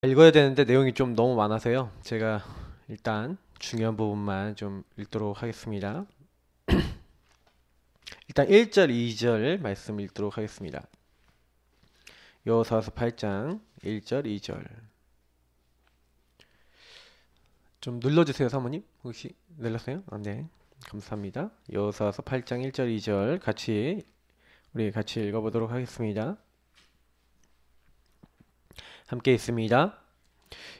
읽어야 되는데 내용이 좀 너무 많아서요. 제가 일단 중요한 부분만 좀 읽도록 하겠습니다. 일단 1절, 2절 말씀 읽도록 하겠습니다. 여호수아서 8장 1절, 2절. 좀 눌러주세요, 사모님. 혹시 눌렀어요? 네. 감사합니다. 여호수아서 8장 1절, 2절 우리 같이 읽어보도록 하겠습니다. 함께 있습니다.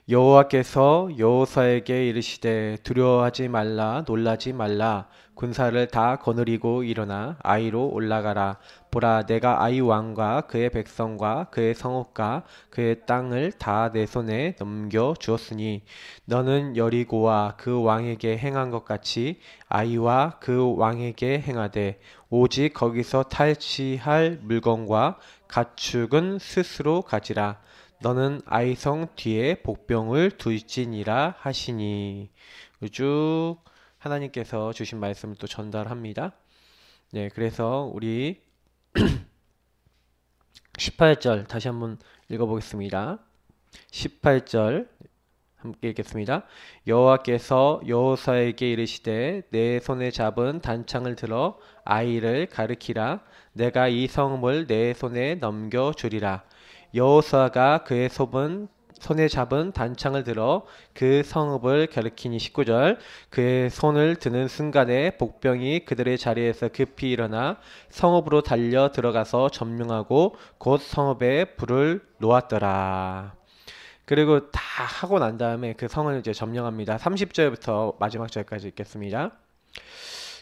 여호와께서 여호수아에게 이르시되 두려워하지 말라 놀라지 말라 군사를 다 거느리고 일어나 아이로 올라가라. 보라, 내가 아이 왕과 그의 백성과 그의 성읍과 그의 땅을 다 내 손에 넘겨 주었으니 너는 여리고와 그 왕에게 행한 것 같이 아이와 그 왕에게 행하되 오직 거기서 탈취할 물건과 가축은 스스로 가지라. 너는 아이성 뒤에 복병을 둘지니라 하시니. 쭉 하나님께서 주신 말씀을 또 전달합니다. 네, 그래서 우리 18절 다시 한번 읽어보겠습니다. 18절 함께 읽겠습니다. 여호와께서 여호수아에게 이르시되 내 손에 잡은 단창을 들어 아이를 가르키라. 내가 이 성읍을 내 손에 넘겨 주리라. 여호수아가 그의 손에 잡은 단창을 들어 그 성읍을 가리키니. 19절 그의 손을 드는 순간에 복병이 그들의 자리에서 급히 일어나 성읍으로 달려 들어가서 점령하고 곧 성읍에 불을 놓았더라. 그리고 다 하고 난 다음에 그 성을 이제 점령합니다. 30절부터 마지막 절까지 읽겠습니다.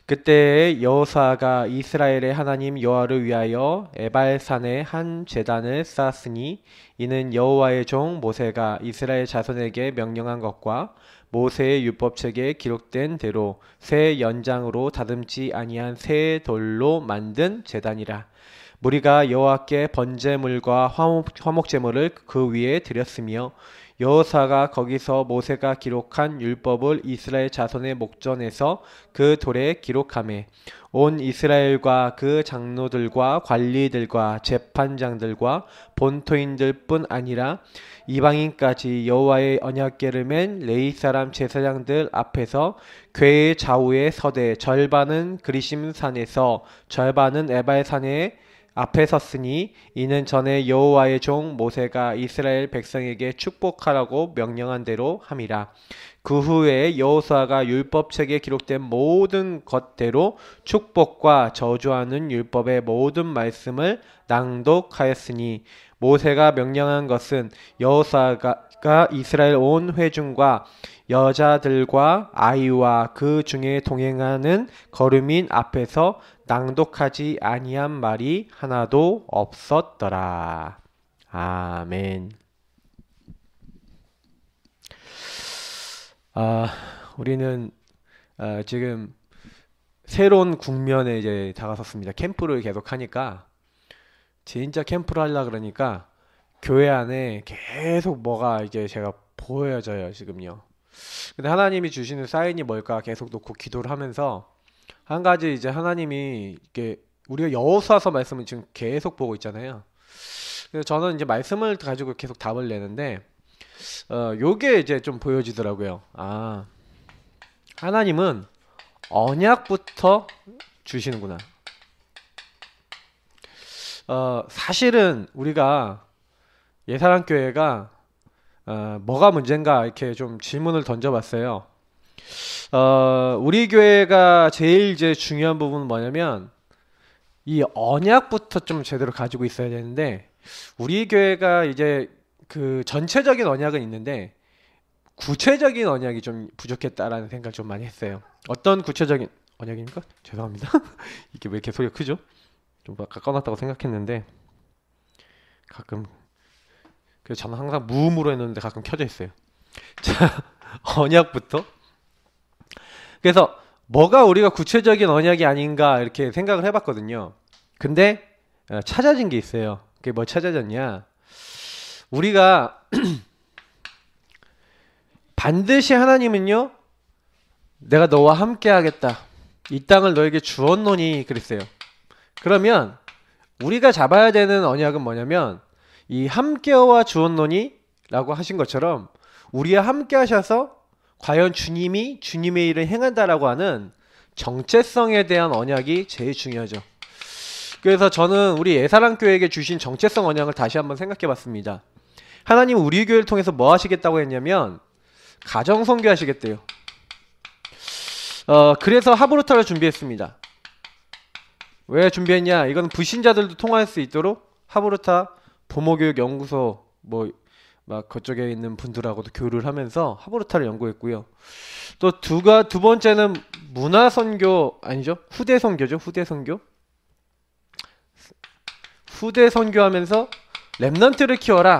그때 여호수아가 이스라엘의 하나님 여호와를 위하여 에발산에 한 제단을 쌓았으니 이는 여호와의 종 모세가 이스라엘 자손에게 명령한 것과 모세의 율법책에 기록된 대로 새 연장으로 다듬지 아니한 새 돌로 만든 제단이라. 무리가 여호와께 번제물과 화목제물을 그 위에 드렸으며 여호수아가 거기서 모세가 기록한 율법을 이스라엘 자손의 목전에서 그 돌에 기록하매 온 이스라엘과 그 장로들과 관리들과 재판장들과 본토인들뿐 아니라 이방인까지 여호와의 언약궤를 맨 레위 사람 제사장들 앞에서 궤의 좌우에 서되 절반은 그리심 산에서 절반은 에발 산에 앞에 섰으니 이는 전에 여호와의 종 모세가 이스라엘 백성에게 축복하라고 명령한 대로 함이라. 그 후에 여호수아가 율법책에 기록된 모든 것대로 축복과 저주하는 율법의 모든 말씀을 낭독하였으니 모세가 명령한 것은 여호수아가 이스라엘 온 회중과 여자들과 아이와 그 중에 동행하는 거류민 앞에서 낭독하지 아니한 말이 하나도 없었더라. 아멘. 우리는 지금 새로운 국면에 이제 다가섰습니다. 캠프를 계속 하니까 진짜 캠프를 하려 그러니까 교회 안에 계속 뭐가 이제 제가 보여져요, 지금요. 근데 하나님이 주시는 사인이 뭘까 계속 놓고 기도를 하면서 한 가지 이제 하나님이 이렇게 우리가 여호수아서 말씀을 지금 계속 보고 있잖아요. 그래서 저는 이제 말씀을 가지고 계속 답을 내는데 요게 이제 좀 보여지더라고요. 하나님은 언약부터 주시는구나. 사실은 우리가 예사랑교회가 뭐가 문제인가 이렇게 좀 질문을 던져봤어요. 우리 교회가 제일 이제 중요한 부분은 뭐냐면 이 언약부터 좀 제대로 가지고 있어야 되는데 우리 교회가 이제 그 전체적인 언약은 있는데 구체적인 언약이 좀 부족했다라는 생각을 좀 많이 했어요. 어떤 구체적인 언약입니까? 죄송합니다. 이게 왜 이렇게 소리가 크죠? 좀 아까 꺼놨다고 생각했는데 가끔 그래서 저는 항상 무음으로 했는데 가끔 켜져 있어요. 자, 언약부터. 그래서 뭐가 우리가 구체적인 언약이 아닌가 이렇게 생각을 해봤거든요. 근데 찾아진 게 있어요. 그게 뭐 찾아졌냐? 우리가 반드시 하나님은요, 내가 너와 함께 하겠다. 이 땅을 너에게 주었노니 그랬어요. 그러면 우리가 잡아야 되는 언약은 뭐냐면 이 함께와 주었노니 라고 하신 것처럼 우리와 함께 하셔서 과연 주님이 주님의 일을 행한다라고 하는 정체성에 대한 언약이 제일 중요하죠. 그래서 저는 우리 예사랑교회에게 주신 정체성 언약을 다시 한번 생각해 봤습니다. 하나님은 우리 교회를 통해서 뭐 하시겠다고 했냐면 가정 선교 하시겠대요. 그래서 하브루타를 준비했습니다. 왜 준비했냐? 이건 불신자들도 통할 수 있도록 하브루타 부모교육 연구소 막 그쪽에 있는 분들하고도 교류를 하면서 하브루타를 연구했고요. 또 두 번째는 문화 선교 아니죠? 후대 선교죠. 후대 선교. 후대 선교하면서 렘넌트를 키워라.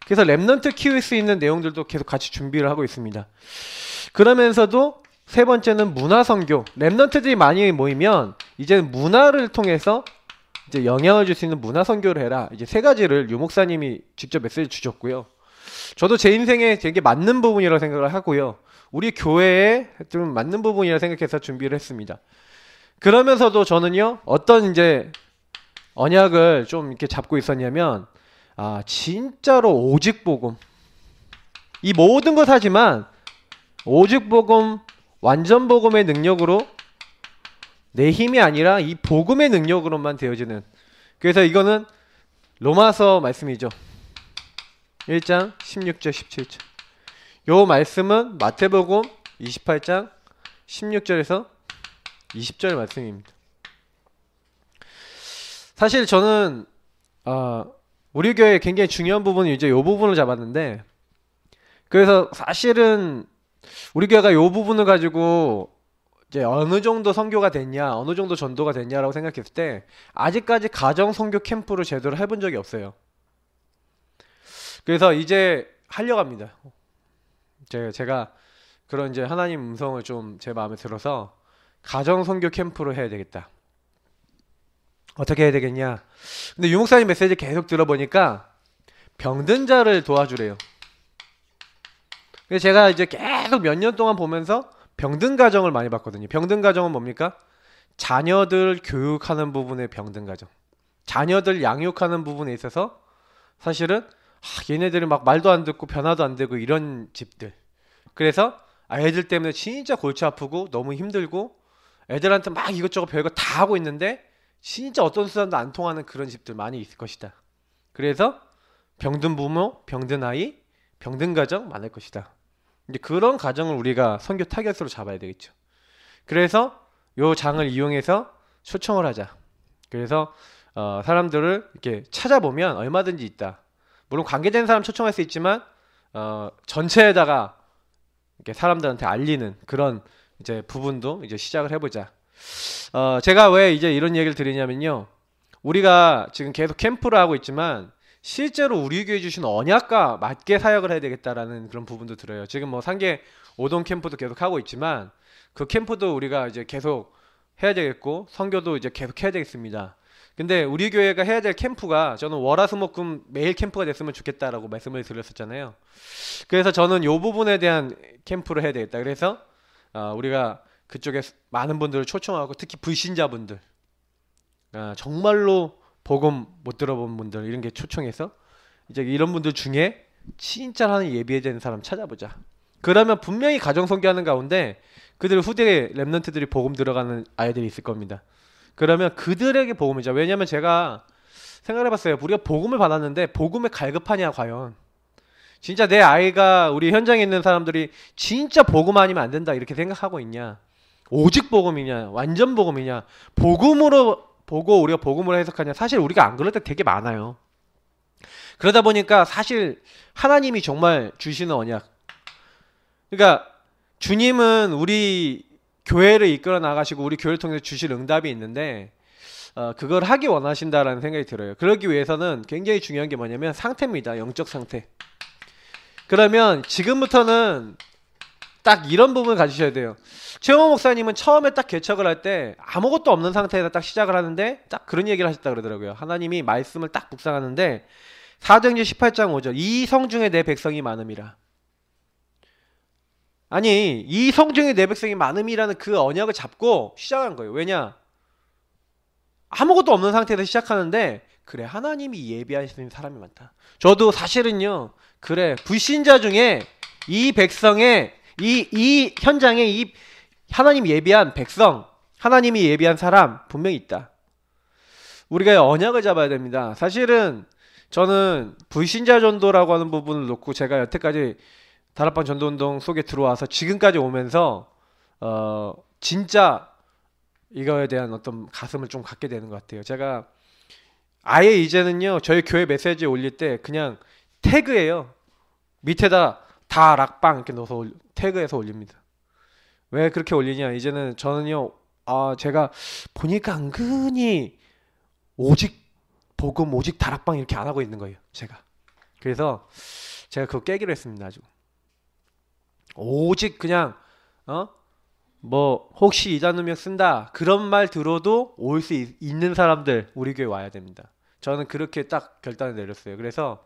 그래서 렘넌트 키울 수 있는 내용들도 계속 같이 준비를 하고 있습니다. 그러면서도 세 번째는 문화 선교. 렘넌트들이 많이 모이면 이제 문화를 통해서 이제 영향을 줄 수 있는 문화 선교를 해라. 이제 세 가지를 유 목사님이 직접 메시지 주셨고요. 저도 제 인생에 되게 맞는 부분이라고 생각을 하고요. 우리 교회에 좀 맞는 부분이라고 생각해서 준비를 했습니다. 그러면서도 저는요, 어떤 이제 언약을 좀 이렇게 잡고 있었냐면, 진짜로 오직 복음. 이 모든 것 하지만, 오직 복음, 완전 복음의 능력으로 내 힘이 아니라 이 복음의 능력으로만 되어지는. 그래서 이거는 로마서 말씀이죠. 1장 16절 17절. 요 말씀은 마태복음 28장 16절에서 20절 말씀입니다. 사실 저는 우리 교회에 굉장히 중요한 부분이 이제 요 부분을 잡았는데, 그래서 사실은 우리 교회가 요 부분을 가지고 이제 어느 정도 선교가 됐냐, 어느 정도 전도가 됐냐라고 생각했을 때 아직까지 가정 선교 캠프를 제대로 해본 적이 없어요. 그래서 이제 하려고 합니다. 제가 그런 이제 하나님 음성을 좀 제 마음에 들어서 가정 선교 캠프를 해야 되겠다. 어떻게 해야 되겠냐? 근데 유 목사님 메시지 계속 들어보니까 병든 자를 도와주래요. 그래서 제가 이제 계속 몇 년 동안 보면서 병든 가정을 많이 봤거든요. 병든 가정은 뭡니까? 자녀들 교육하는 부분의 병든 가정. 자녀들 양육하는 부분에 있어서 사실은 얘네들이 막 말도 안 듣고 변화도 안 되고 이런 집들. 그래서 애들 때문에 진짜 골치 아프고 너무 힘들고 애들한테 막 이것저것 별거 다 하고 있는데 진짜 어떤 수단도 안 통하는 그런 집들 많이 있을 것이다. 그래서 병든 부모, 병든 아이, 병든 가정 많을 것이다. 이제 그런 가정을 우리가 선교 타겟으로 잡아야 되겠죠. 그래서 요 장을 이용해서 초청을 하자. 그래서 사람들을 이렇게 찾아보면 얼마든지 있다. 물론 관계된 사람 초청할 수 있지만 전체에다가 이렇게 사람들한테 알리는 그런 이제 부분도 이제 시작을 해보자. 제가 왜 이제 이런 얘기를 드리냐면요. 우리가 지금 계속 캠프를 하고 있지만 실제로 우리 교회 주신 언약과 맞게 사역을 해야 되겠다라는 그런 부분도 들어요. 지금 뭐 상계 오동 캠프도 계속 하고 있지만 그 캠프도 우리가 이제 계속 해야 되겠고 선교도 이제 계속 해야 되겠습니다. 근데 우리 교회가 해야 될 캠프가 저는 월화수목금 매일 캠프가 됐으면 좋겠다라고 말씀을 드렸었잖아요. 그래서 저는 이 부분에 대한 캠프를 해야 되겠다. 그래서 우리가 그쪽에 많은 분들을 초청하고 특히 불신자분들, 정말로 복음 못 들어본 분들 이런 게 초청해서 이제 이런 분들 중에 진짜 하는 예비해야 되는 사람 찾아보자. 그러면 분명히 가정 선교하는 가운데 그들 후대 렘넌트들이 복음 들어가는 아이들이 있을 겁니다. 그러면 그들에게 복음이자. 왜냐면 제가 생각해봤어요. 우리가 복음을 받았는데 복음에 갈급하냐 과연. 진짜 내 아이가 우리 현장에 있는 사람들이 진짜 복음 아니면 안 된다 이렇게 생각하고 있냐. 오직 복음이냐 완전 복음이냐. 복음으로 보고 우리가 복음을 해석하냐. 사실 우리가 안 그럴 때 되게 많아요. 그러다 보니까 사실 하나님이 정말 주시는 언약. 그러니까 주님은 우리 교회를 이끌어 나가시고 우리 교회를 통해서 주실 응답이 있는데 그걸 하기 원하신다라는 생각이 들어요. 그러기 위해서는 굉장히 중요한 게 뭐냐면 상태입니다. 영적 상태. 그러면 지금부터는 딱 이런 부분을 가지셔야 돼요. 최영호 목사님은 처음에 딱 개척을 할 때 아무것도 없는 상태에서 딱 시작을 하는데 딱 그런 얘기를 하셨다 그러더라고요. 하나님이 말씀을 딱 묵상하는데 사도행전 18장 5절 이 성 중에 내 백성이 많음이라. 아니 이 성 중에 내 백성이 많음이라는 그 언약을 잡고 시작한 거예요. 왜냐? 아무것도 없는 상태에서 시작하는데 그래, 하나님이 예비하시는 사람이 많다. 저도 사실은요, 그래, 불신자 중에 이 백성의 이 현장에 이 하나님 예비한 백성, 하나님이 예비한 사람 분명히 있다. 우리가 언약을 잡아야 됩니다. 사실은 저는 불신자 전도라고 하는 부분을 놓고 제가 여태까지 다락방 전도운동 속에 들어와서 지금까지 오면서 진짜 이거에 대한 어떤 가슴을 좀 갖게 되는 것 같아요. 제가 아예 이제는요, 저희 교회 메시지 올릴 때 그냥 태그예요. 밑에다 다 락방 이렇게 넣어서 태그해서 올립니다. 왜 그렇게 올리냐? 이제는 저는요, 제가 보니까 은근히 오직 복음, 오직 다락방 이렇게 안 하고 있는 거예요, 제가. 그래서 제가 그거 깨기로 했습니다. 아주 오직 그냥 뭐 혹시 이단누명 쓴다 그런 말 들어도 올 수 있는 사람들 우리 교회 와야 됩니다. 저는 그렇게 딱 결단을 내렸어요. 그래서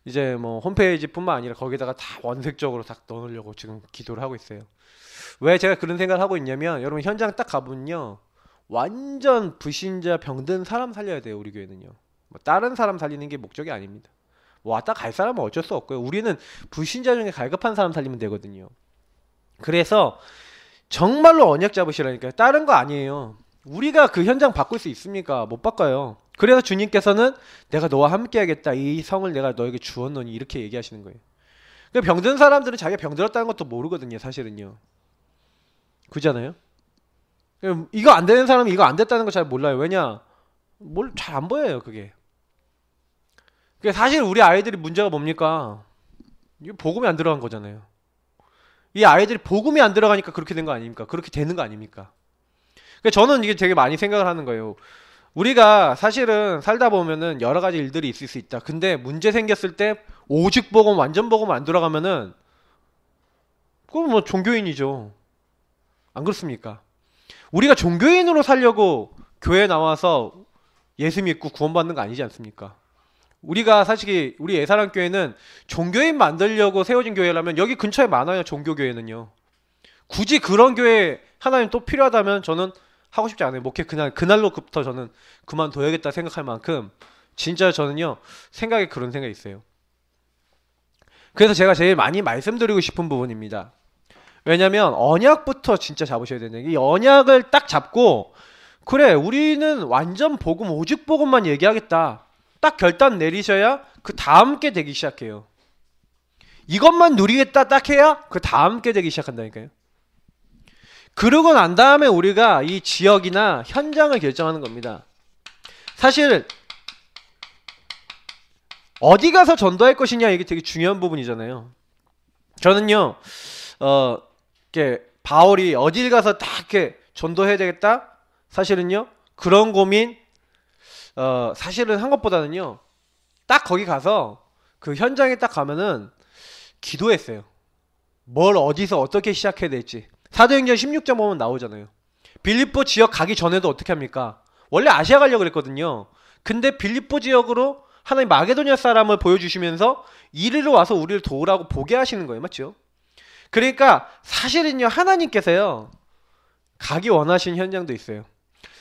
이제 뭐 홈페이지뿐만 아니라 거기다가 다 원색적으로 딱 넣으려고 지금 기도를 하고 있어요. 왜 제가 그런 생각을 하고 있냐면, 여러분 현장 딱 가보면요, 완전 불신자 병든 사람 살려야 돼요. 우리 교회는요, 뭐 다른 사람 살리는 게 목적이 아닙니다. 뭐 왔다 갈 사람은 어쩔 수 없고요. 우리는 불신자 중에 갈급한 사람 살리면 되거든요. 그래서 정말로 언약 잡으시라니까요. 다른 거 아니에요. 우리가 그 현장 바꿀 수 있습니까? 못 바꿔요. 그래서 주님께서는 내가 너와 함께 하겠다, 이 성을 내가 너에게 주었노니, 이렇게 얘기하시는 거예요. 그러니까 병든 사람들은 자기가 병들었다는 것도 모르거든요. 사실은요. 그잖아요. 이거 안 되는 사람이 이거 안 됐다는 거 잘 몰라요. 왜냐? 잘 안 보여요, 그게. 사실 우리 아이들이 문제가 뭡니까? 이거 복음이 안 들어간 거잖아요. 이 아이들이 복음이 안 들어가니까 그렇게 된 거 아닙니까? 그렇게 되는 거 아닙니까? 저는 이게 되게 많이 생각을 하는 거예요. 우리가 사실은 살다 보면은 여러 가지 일들이 있을 수 있다. 근데 문제 생겼을 때 오직 복음, 완전 복음 안 들어가면은 그건 뭐 종교인이죠. 안 그렇습니까? 우리가 종교인으로 살려고 교회 나와서 예수 믿고 구원받는 거 아니지 않습니까? 우리가 사실 우리 예사랑교회는 종교인 만들려고 세워진 교회라면 여기 근처에 많아요. 종교교회는요. 굳이 그런 교회 하나님 또 필요하다면 저는 하고 싶지 않아요. 목회 그날로부터 저는 그만둬야겠다 생각할 만큼 진짜 저는요, 그런 생각이 있어요. 그래서 제가 제일 많이 말씀드리고 싶은 부분입니다. 왜냐면 언약부터 진짜 잡으셔야 되는, 이 언약을 딱 잡고, 그래 우리는 완전 복음, 오직 복음만 얘기하겠다 딱 결단 내리셔야 그 다음 게 되기 시작해요. 이것만 누리겠다 딱 해야 그 다음 게 되기 시작한다니까요. 그러고 난 다음에 우리가 이 지역이나 현장을 결정하는 겁니다. 사실 어디 가서 전도할 것이냐, 이게 되게 중요한 부분이잖아요. 저는요, 이렇게 바울이 어딜 가서 딱 이렇게 전도해야 되겠다, 사실은요 그런 고민 사실은 한 것보다는요, 딱 거기 가서 그 현장에 딱 가면은 기도했어요. 뭘 어디서 어떻게 시작해야 될지. 사도행전 16장 보면 나오잖아요. 빌립보 지역 가기 전에도 어떻게 합니까? 원래 아시아 가려고 그랬거든요. 근데 빌립보 지역으로 하나님 마게도니아 사람을 보여주시면서 이리로 와서 우리를 도우라고 보게 하시는 거예요. 맞죠? 그러니까 사실은요, 하나님께서요 가기 원하신 현장도 있어요.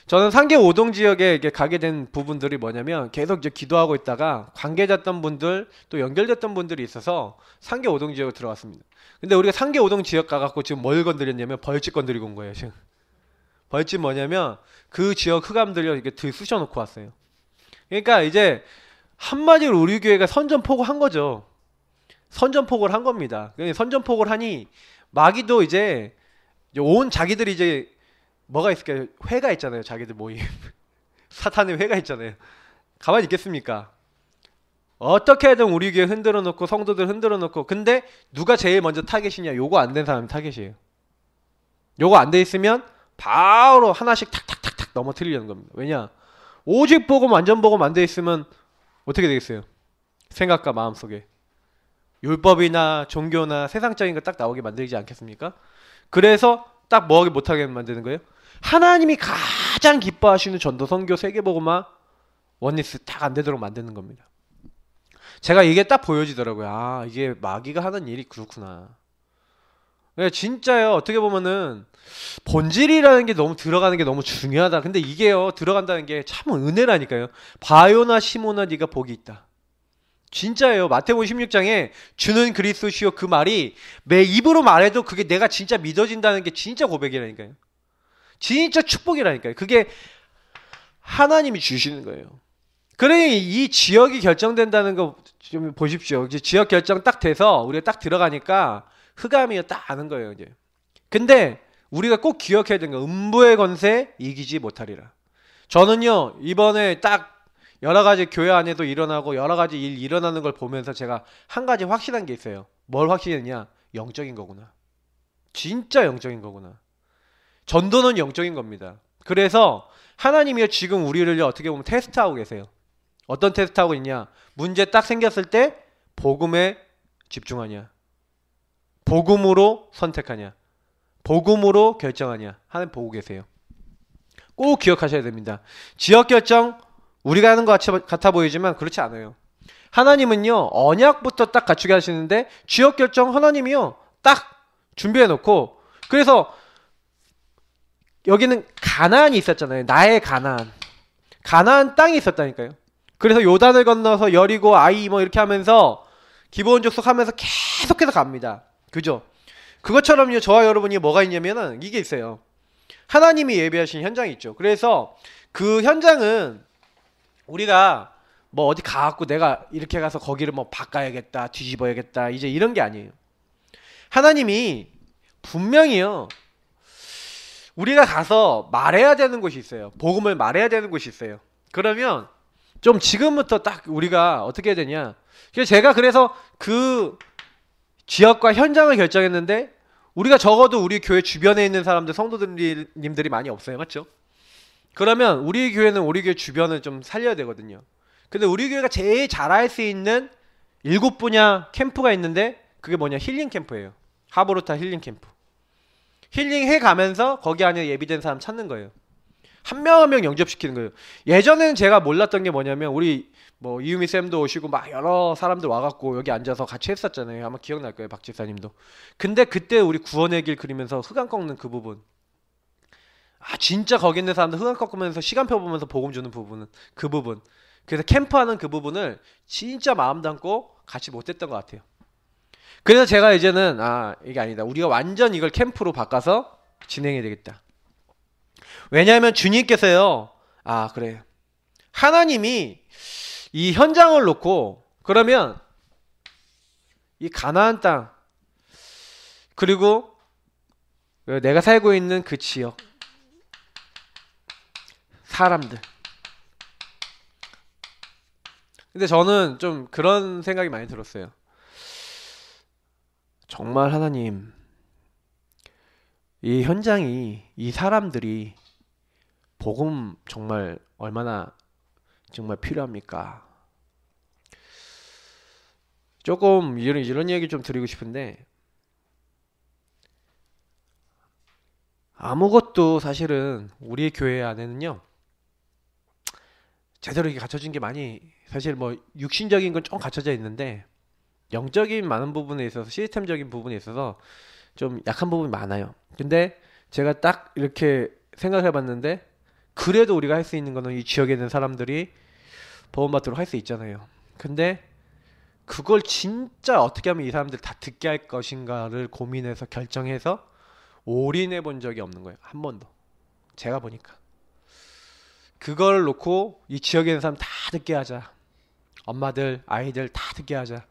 저는 상계 오동 지역에 가게 된 부분들이 뭐냐면, 계속 이제 기도하고 있다가 관계됐던 분들, 또 연결됐던 분들이 있어서 상계 오동 지역으로 들어갔습니다. 근데 우리가 상계 오동 지역 가갖고 지금 뭘 건드렸냐면 벌집 건드리고 온 거예요. 지금 벌집 뭐냐면 그 지역 흑암들을 이렇게 들쑤셔놓고 왔어요. 그러니까 이제 한마디로 우리 교회가 선전포고를 한 거죠. 선전포고를 한 겁니다. 선전포고를 하니 마귀도 이제 온 자기들이 이제 뭐가 있을까요? 회가 있잖아요. 자기들 모임. 사탄의 회가 있잖아요. 가만히 있겠습니까? 어떻게든 우리 교회 흔들어 놓고 성도들 흔들어 놓고, 근데 누가 제일 먼저 타겟이냐? 요거 안 된 사람이 타겟이에요. 요거 안 돼 있으면 바로 하나씩 탁탁탁탁 넘어뜨리려는 겁니다. 왜냐? 오직 복음, 완전 복음 안 돼 있으면 어떻게 되겠어요? 생각과 마음속에 율법이나 종교나 세상적인 거 딱 나오게 만들지 않겠습니까? 그래서 딱 뭐하게 못하게 만드는 거예요? 하나님이 가장 기뻐하시는 전도, 선교, 세계복음화, 원리스 딱 안 되도록 만드는 겁니다. 제가 이게 딱 보여지더라고요. 아, 이게 마귀가 하는 일이 그렇구나. 예, 진짜요. 어떻게 보면은 본질이라는 게 너무 들어가는 게 너무 중요하다. 근데 이게요, 들어간다는 게 참 은혜라니까요. 바요나 시모나 네가 복이 있다. 진짜예요. 마태복음 16장에 주는 그리스도시요 그 말이 매 입으로 말해도 그게 내가 진짜 믿어진다는 게 진짜 고백이라니까요. 진짜 축복이라니까요. 그게 하나님이 주시는 거예요. 그러니 이 지역이 결정된다는 거 좀 보십시오. 이제 지역 결정 딱 돼서 우리가 딱 들어가니까 흑암이 딱 아는 거예요, 이제. 근데 우리가 꼭 기억해야 되는 거 음부의 권세 이기지 못하리라. 저는요, 이번에 딱 여러 가지 교회 안에도 일어나고 여러 가지 일 일어나는 걸 보면서 제가 한 가지 확실한 게 있어요. 뭘 확신했냐? 영적인 거구나. 진짜 영적인 거구나. 전도는 영적인 겁니다. 그래서 하나님이요 지금 우리를 어떻게 보면 테스트하고 계세요. 어떤 테스트하고 있냐? 문제 딱 생겼을 때 복음에 집중하냐? 복음으로 선택하냐? 복음으로 결정하냐? 하는 보고 계세요. 꼭 기억하셔야 됩니다. 지역 결정 우리가 하는 것 같아 보이지만 그렇지 않아요. 하나님은요 언약부터 딱 갖추게 하시는데 지역 결정 하나님이요 딱 준비해 놓고 그래서 여기는 가나안이 있었잖아요. 나의 가나안. 가나안 땅이 있었다니까요. 그래서 요단을 건너서 여리고 아이 뭐 이렇게 하면서 기브온 족속하면서 계속해서 갑니다. 그죠? 그것처럼요 저와 여러분이 뭐가 있냐면은 이게 있어요. 하나님이 예비하신 현장이 있죠. 그래서 그 현장은 우리가 뭐 어디 가갖고 내가 이렇게 가서 거기를 뭐 바꿔야겠다 뒤집어야겠다 이제 이런 게 아니에요. 하나님이 분명히요 우리가 가서 말해야 되는 곳이 있어요. 복음을 말해야 되는 곳이 있어요. 그러면 좀 지금부터 딱 우리가 어떻게 해야 되냐. 제가 그래서 그 지역과 현장을 결정했는데 우리가 적어도 우리 교회 주변에 있는 사람들 성도님들이 많이 없어요. 맞죠? 그러면 우리 교회는 우리 교회 주변을 좀 살려야 되거든요. 근데 우리 교회가 제일 잘할 수 있는 7분야 캠프가 있는데 그게 뭐냐 힐링 캠프예요. 하보르타 힐링 캠프. 힐링해 가면서 거기 안에 예비된 사람 찾는 거예요. 한 명 한 명 영접시키는 거예요. 예전에는 제가 몰랐던 게 뭐냐면 우리 뭐 이유미 쌤도 오시고 막 여러 사람들 와갖고 여기 앉아서 같이 했었잖아요. 아마 기억날 거예요. 박 집사님도. 근데 그때 우리 구원의 길 그리면서 흑암 꺾는 그 부분. 아 진짜 거기 있는 사람들 흑암 꺾으면서 시간표 보면서 복음 주는 부분은 그 부분. 그래서 캠프하는 그 부분을 진짜 마음 담고 같이 못했던 것 같아요. 그래서 제가 이제는 아 이게 아니다. 우리가 완전 이걸 캠프로 바꿔서 진행해야 되겠다. 왜냐하면 주님께서요. 아 그래. 하나님이 이 현장을 놓고 그러면 이 가나안 땅 그리고 내가 살고 있는 그 지역 사람들 근데 저는 좀 그런 생각이 많이 들었어요. 정말 하나님 이 현장이 이 사람들이 복음 정말 얼마나 정말 필요합니까? 조금 이런 얘기 좀 드리고 싶은데 아무것도 사실은 우리 교회 안에는요 제대로 이게 갖춰진 게 많이 사실 뭐 육신적인 건 좀 갖춰져 있는데 영적인 많은 부분에 있어서 시스템적인 부분에 있어서 좀 약한 부분이 많아요. 근데 제가 딱 이렇게 생각해 봤는데 그래도 우리가 할 수 있는 거는 이 지역에 있는 사람들이 보험받도록 할 수 있잖아요. 근데 그걸 진짜 어떻게 하면 이 사람들 다 듣게 할 것인가를 고민해서 결정해서 올인해 본 적이 없는 거예요. 한 번도. 제가 보니까. 그걸 놓고 이 지역에 있는 사람 다 듣게 하자. 엄마들, 아이들 다 듣게 하자.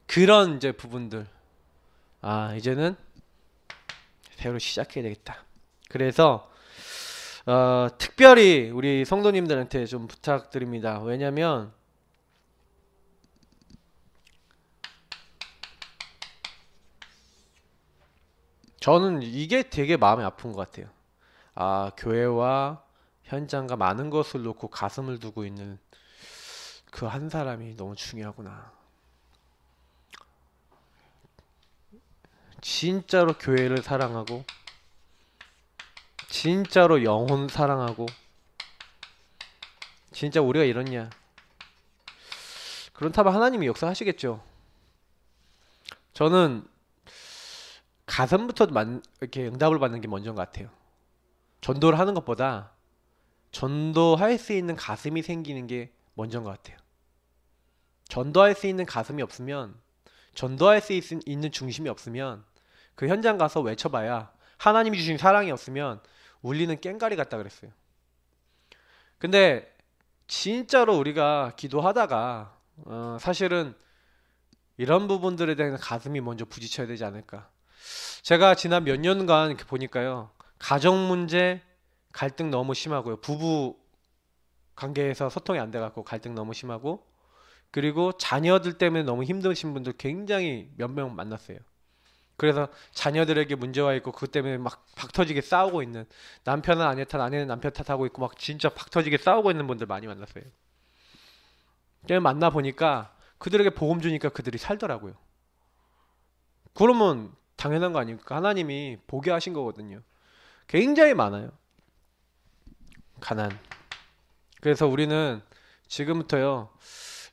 그런 이제 부분들. 아, 이제는 새로 시작해야 되겠다. 그래서 특별히 우리 성도님들한테 좀 부탁드립니다. 왜냐면 저는 이게 되게 마음이 아픈 것 같아요. 아, 교회와 현장과 많은 것을 놓고 가슴을 두고 있는 그 한 사람이 너무 중요하구나. 진짜로 교회를 사랑하고 진짜로 영혼 사랑하고 진짜 우리가 이렇냐. 그렇다면 하나님이 역사하시겠죠. 저는 가슴부터 이렇게 응답을 받는 게 먼저인 것 같아요. 전도를 하는 것보다 전도할 수 있는 가슴이 생기는 게 먼저인 것 같아요. 전도할 수 있는 가슴이 없으면, 전도할 수 있는 중심이 없으면 그 현장 가서 외쳐봐야, 하나님이 주신 사랑이 없으면 울리는 꽹과리 같다 그랬어요. 근데 진짜로 우리가 기도하다가 사실은 이런 부분들에 대한 가슴이 먼저 부딪혀야 되지 않을까. 제가 지난 몇 년간 이렇게 보니까요, 가정 문제 갈등 너무 심하고요, 부부 관계에서 소통이 안 돼갖고 갈등 너무 심하고, 그리고 자녀들 때문에 너무 힘드신 분들 굉장히 몇 명 만났어요. 그래서 자녀들에게 문제가 있고 그것 때문에 막 박터지게 싸우고 있는, 남편은 아내 탓, 아내는 남편 탓하고 있고 막 진짜 박터지게 싸우고 있는 분들 많이 만났어요. 그냥 만나 보니까 그들에게 복음 주니까 그들이 살더라고요. 그러면 당연한 거 아닙니까? 하나님이 보게 하신 거거든요. 굉장히 많아요, 가난. 그래서 우리는 지금부터요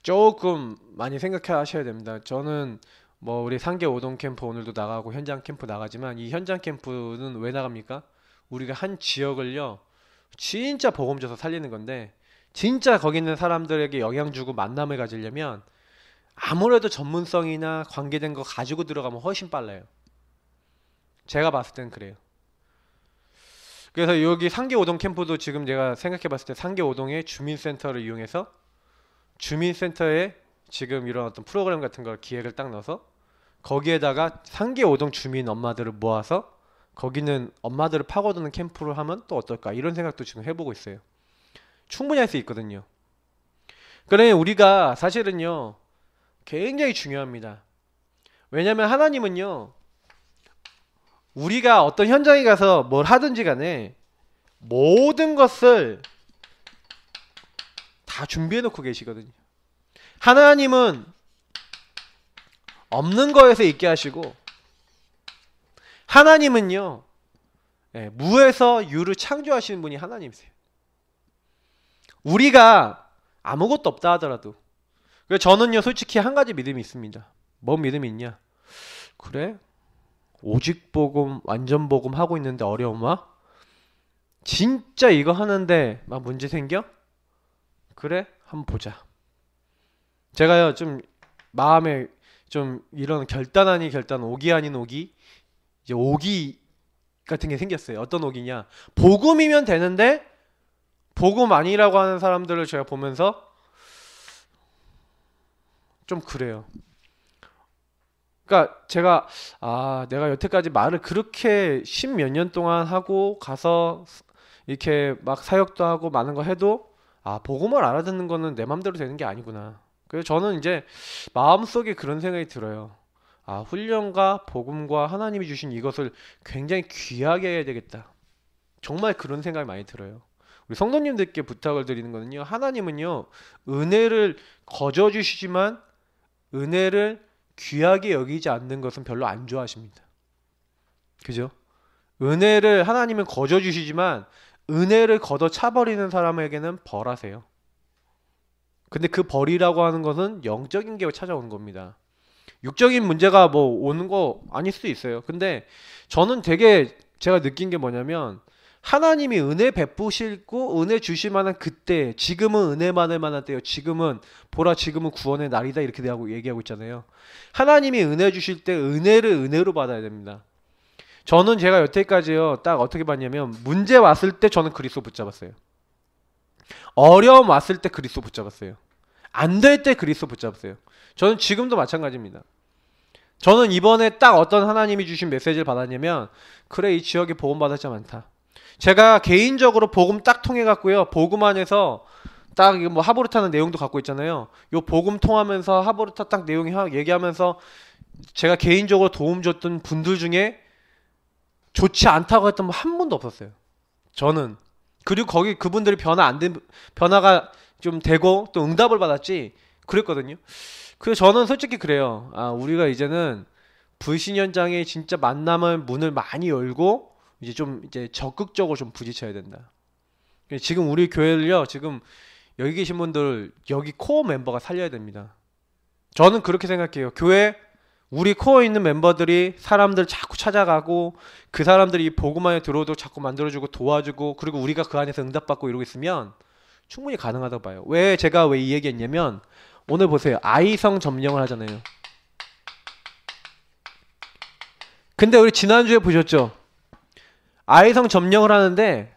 조금 많이 생각해 하셔야 됩니다. 저는 뭐 우리 상계 오동 캠프 오늘도 나가고 현장 캠프 나가지만, 이 현장 캠프는 왜 나갑니까? 우리가 한 지역을요 진짜 복음 줘서 살리는 건데, 진짜 거기 있는 사람들에게 영향 주고 만남을 가지려면 아무래도 전문성이나 관계된 거 가지고 들어가면 훨씬 빨라요. 제가 봤을 땐 그래요. 그래서 여기 상계 오동 캠프도 지금 제가 생각해 봤을 때 상계 오동의 주민센터를 이용해서, 주민센터에 지금 이런 어떤 프로그램 같은 걸 기획을 딱 넣어서 거기에다가 상계 오동 주민 엄마들을 모아서 거기는 엄마들을 파고드는 캠프를 하면 또 어떨까, 이런 생각도 지금 해보고 있어요. 충분히 할 수 있거든요. 그래, 우리가 사실은요 굉장히 중요합니다. 왜냐면 하나님은요, 우리가 어떤 현장에 가서 뭘 하든지 간에 모든 것을 다 준비해 놓고 계시거든요. 하나님은 없는 거에서 있게 하시고, 하나님은요 무에서 유를 창조하시는 분이 하나님이세요. 우리가 아무것도 없다 하더라도, 그래서 저는요 솔직히 한 가지 믿음이 있습니다. 뭔 믿음이 있냐? 그래? 오직 복음, 완전 복음 하고 있는데 어려움 와? 진짜 이거 하는데 막 문제 생겨? 그래? 한번 보자. 제가요 좀 마음에 좀 이런 결단 아닌 결단, 오기 아닌 오기, 이제 오기 같은 게 생겼어요. 어떤 오기냐? 복음이면 되는데 복음 아니라고 하는 사람들을 제가 보면서 좀 그래요. 그러니까 제가 내가 여태까지 말을 그렇게 십몇 년 동안 하고 가서 이렇게 막 사역도 하고 많은 거 해도 복음을 알아듣는 거는 내 맘대로 되는 게 아니구나. 그래서 저는 이제 마음속에 그런 생각이 들어요. 훈련과 복음과 하나님이 주신 이것을 굉장히 귀하게 해야 되겠다. 정말 그런 생각이 많이 들어요. 우리 성도님들께 부탁을 드리는 거는요, 하나님은요 은혜를 거저 주시지만 은혜를 귀하게 여기지 않는 것은 별로 안 좋아하십니다. 그죠? 은혜를 하나님은 거저 주시지만 은혜를 걷어 차버리는 사람에게는 벌하세요. 근데 그 벌이라고 하는 것은 영적인 게 찾아오는 겁니다. 육적인 문제가 뭐 오는 거 아닐 수도 있어요. 근데 저는 되게 제가 느낀 게 뭐냐면, 하나님이 은혜 베푸시고 은혜 주실 만한 그때, 지금은 은혜 받을 만한 때요. 지금은 보라, 지금은 구원의 날이다, 이렇게 얘기하고 있잖아요. 하나님이 은혜 주실 때 은혜를 은혜로 받아야 됩니다. 저는 제가 여태까지요 딱 어떻게 봤냐면, 문제 왔을 때 저는 그리스도 붙잡았어요. 어려움 왔을 때 그리스도 붙잡았어요. 안 될 때 그리스도 붙잡았어요. 저는 지금도 마찬가지입니다. 저는 이번에 딱 어떤 하나님이 주신 메시지를 받았냐면, 그래, 이 지역에 복음 받을 자 많다. 제가 개인적으로 복음 딱 통해 갖고요, 복음 안에서 딱 뭐 하보르타는 내용도 갖고 있잖아요. 요 복음 통하면서 하보르타 딱 내용 얘기하면서 제가 개인적으로 도움 줬던 분들 중에 좋지 않다고 했던 분 한 분도 없었어요. 저는. 그리고 거기 그분들이 변화가 좀 되고 또 응답을 받았지 그랬거든요. 그래서 저는 솔직히 그래요. 우리가 이제는 불신 현장에 진짜 만남을 문을 많이 열고 이제 적극적으로 좀 부딪혀야 된다. 지금 우리 교회를요, 지금 여기 계신 분들 여기 코어 멤버가 살려야 됩니다. 저는 그렇게 생각해요. 교회 우리 코어에 있는 멤버들이 사람들 자꾸 찾아가고 그 사람들이 복음만에 들어오도록 자꾸 만들어주고 도와주고 그리고 우리가 그 안에서 응답받고 이러고 있으면 충분히 가능하다고 봐요. 왜 제가 왜 이 얘기했냐면 오늘 보세요. 아이성 점령을 하잖아요. 근데 우리 지난주에 보셨죠? 아이성 점령을 하는데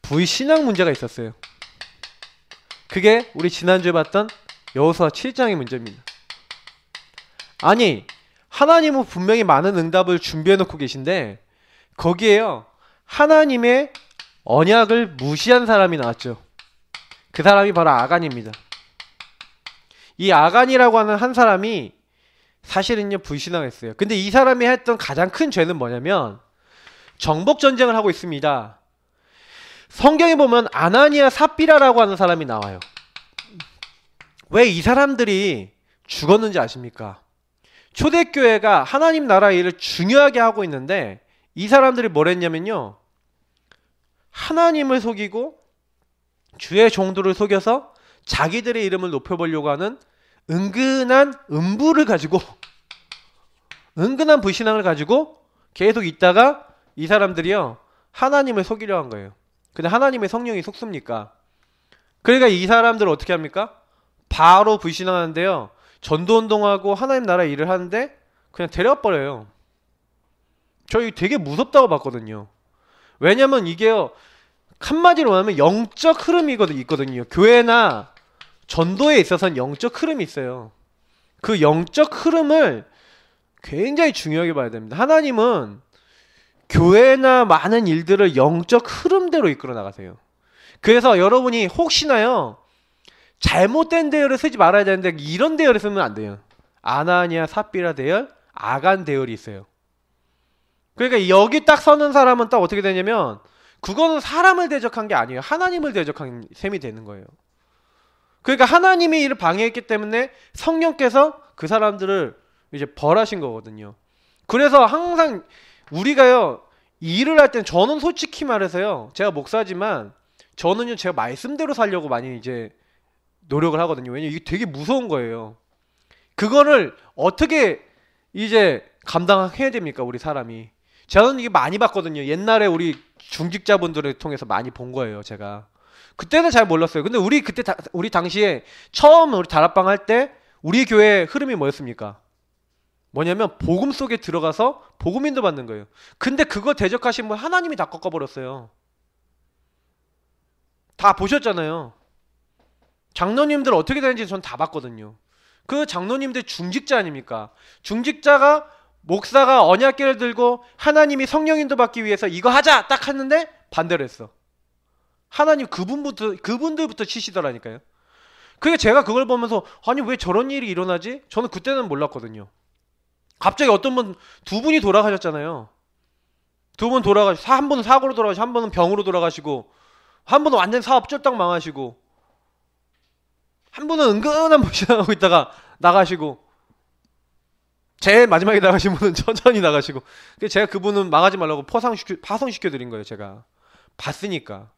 불신앙 문제가 있었어요. 그게 우리 지난주에 봤던 여호수아 7장의 문제입니다. 아니 하나님은 분명히 많은 응답을 준비해 놓고 계신데 거기에요 하나님의 언약을 무시한 사람이 나왔죠. 그 사람이 바로 아간입니다. 이 아간이라고 하는 한 사람이 사실은요 불신앙했어요. 근데 이 사람이 했던 가장 큰 죄는 뭐냐면 정복 전쟁을 하고 있습니다. 성경에 보면 아나니아 삽비라라고 하는 사람이 나와요. 왜 이 사람들이 죽었는지 아십니까? 초대교회가 하나님 나라 일을 중요하게 하고 있는데 이 사람들이 뭘 했냐면요 하나님을 속이고 주의 종들을 속여서 자기들의 이름을 높여보려고 하는 은근한 음부를 가지고 은근한 불신앙을 가지고 계속 있다가 이 사람들이요 하나님을 속이려 한 거예요. 근데 하나님의 성령이 속습니까? 그러니까 이 사람들을 어떻게 합니까? 바로 불신앙하는데요 전도운동하고 하나님 나라 일을 하는데 그냥 데려버려요. 저희 되게 무섭다고 봤거든요. 왜냐면 이게요 한마디로 말하면 영적 흐름이 있거든요. 교회나 전도에 있어서는 영적 흐름이 있어요. 그 영적 흐름을 굉장히 중요하게 봐야 됩니다. 하나님은 교회나 많은 일들을 영적 흐름대로 이끌어 나가세요. 그래서 여러분이 혹시나요 잘못된 대열을 쓰지 말아야 되는데 이런 대열을 쓰면 안 돼요. 아나니아 삽비라 대열, 아간 대열이 있어요. 그러니까 여기 딱 서는 사람은 딱 어떻게 되냐면 그거는 사람을 대적한 게 아니에요. 하나님을 대적한 셈이 되는 거예요. 그러니까 하나님이 이를 방해했기 때문에 성령께서 그 사람들을 이제 벌하신 거거든요. 그래서 항상 우리가요 일을 할 때는 저는 솔직히 말해서요 제가 목사지만 저는요 제가 말씀대로 살려고 많이 이제 노력을 하거든요. 왜냐면 이게 되게 무서운 거예요. 그거를 어떻게 이제 감당해야 됩니까 우리 사람이. 저는 이게 많이 봤거든요. 옛날에 우리 중직자분들을 통해서 많이 본 거예요 제가. 그때는 잘 몰랐어요. 근데 우리 그때 우리 당시에 처음 우리 다락방 할 때 우리 교회 흐름이 뭐였습니까? 뭐냐면 복음 속에 들어가서 복음인도 받는 거예요. 근데 그거 대적하신 분 하나님이 다 꺾어버렸어요. 다 보셨잖아요. 장로님들 어떻게 되는지 전 다 봤거든요. 그 장로님들 중직자 아닙니까? 중직자가 목사가 언약궤를 들고 하나님이 성령인도 받기 위해서 이거 하자 딱 했는데 반대로 했어. 하나님 그분들부터 치시더라니까요. 그게 제가 그걸 보면서 아니 왜 저런 일이 일어나지? 저는 그때는 몰랐거든요. 갑자기 어떤 분 두 분이 돌아가셨잖아요. 두 분 돌아가시고 한 분은 사고로 돌아가시고 한 분은 병으로 돌아가시고 한 분은 완전 사업 쫄딱 망하시고 한 분은 은근한 불신하고 있다가 나가시고 제일 마지막에 나가신 분은 천천히 나가시고 제가 그분은 망하지 말라고 파송시켜드린 거예요. 제가 봤으니까.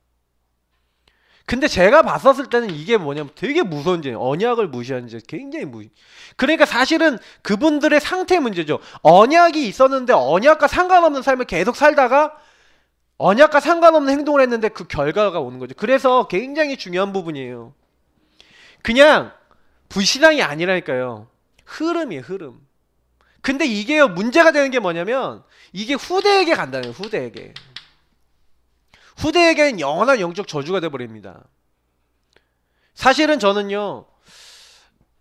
근데 제가 봤었을 때는 이게 뭐냐면 되게 무서운 죄, 언약을 무시하는 죄, 굉장히 그러니까 사실은 그분들의 상태 문제죠. 언약이 있었는데 언약과 상관없는 삶을 계속 살다가 언약과 상관없는 행동을 했는데 그 결과가 오는 거죠. 그래서 굉장히 중요한 부분이에요. 그냥 불신앙이 아니라니까요. 흐름이에요, 흐름. 근데 이게요, 문제가 되는 게 뭐냐면 이게 후대에게 간다는 거예요, 후대에게. 후대에게는 영원한 영적 저주가 돼버립니다. 사실은 저는요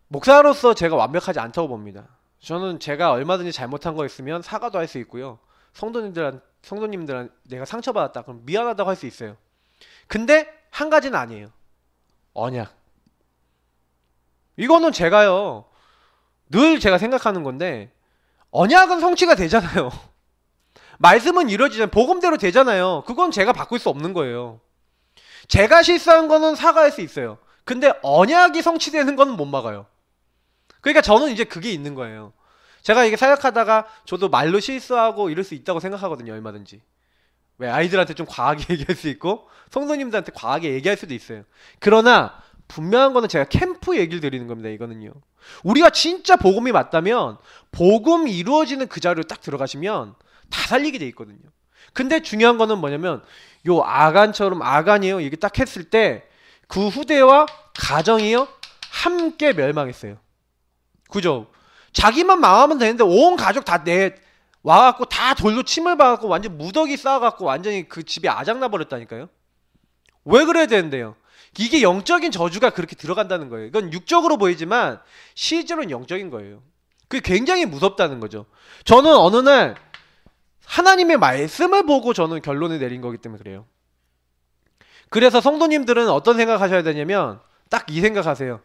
목사로서 제가 완벽하지 않다고 봅니다. 저는 제가 얼마든지 잘못한 거 있으면 사과도 할 수 있고요 성도님들한테 내가 상처받았다 그럼 미안하다고 할 수 있어요. 근데 한 가지는 아니에요. 언약. 이거는 제가요 늘 제가 생각하는 건데 언약은 성취가 되잖아요. 말씀은 이루어지잖아요. 복음대로 되잖아요. 그건 제가 바꿀 수 없는 거예요. 제가 실수한 거는 사과할 수 있어요. 근데 언약이 성취되는 거는 못 막아요. 그러니까 저는 이제 그게 있는 거예요. 제가 이게 사역하다가 저도 말로 실수하고 이럴 수 있다고 생각하거든요. 얼마든지. 왜 아이들한테 좀 과하게 얘기할 수 있고 성도님들한테 과하게 얘기할 수도 있어요. 그러나 분명한 거는 제가 캠프 얘기를 드리는 겁니다. 이거는요. 우리가 진짜 복음이 맞다면 복음이 이루어지는 그 자리로 딱 들어가시면 다 살리게 돼 있거든요. 근데 중요한 거는 뭐냐면 요 아간처럼 아간이요. 이게 딱 했을 때 그 후대와 가정이요. 함께 멸망했어요. 그죠? 자기만 망하면 되는데 온 가족 다 와갖고 다 돌로 침을 박았고 완전 무더기 쌓아갖고 완전히 그 집이 아작나 버렸다니까요. 왜 그래야 되는데요? 이게 영적인 저주가 그렇게 들어간다는 거예요. 이건 육적으로 보이지만 실제로는 영적인 거예요. 그게 굉장히 무섭다는 거죠. 저는 어느 날 하나님의 말씀을 보고 저는 결론을 내린 거기 때문에 그래요. 그래서 성도님들은 어떤 생각하셔야 되냐면 딱 이 생각하세요.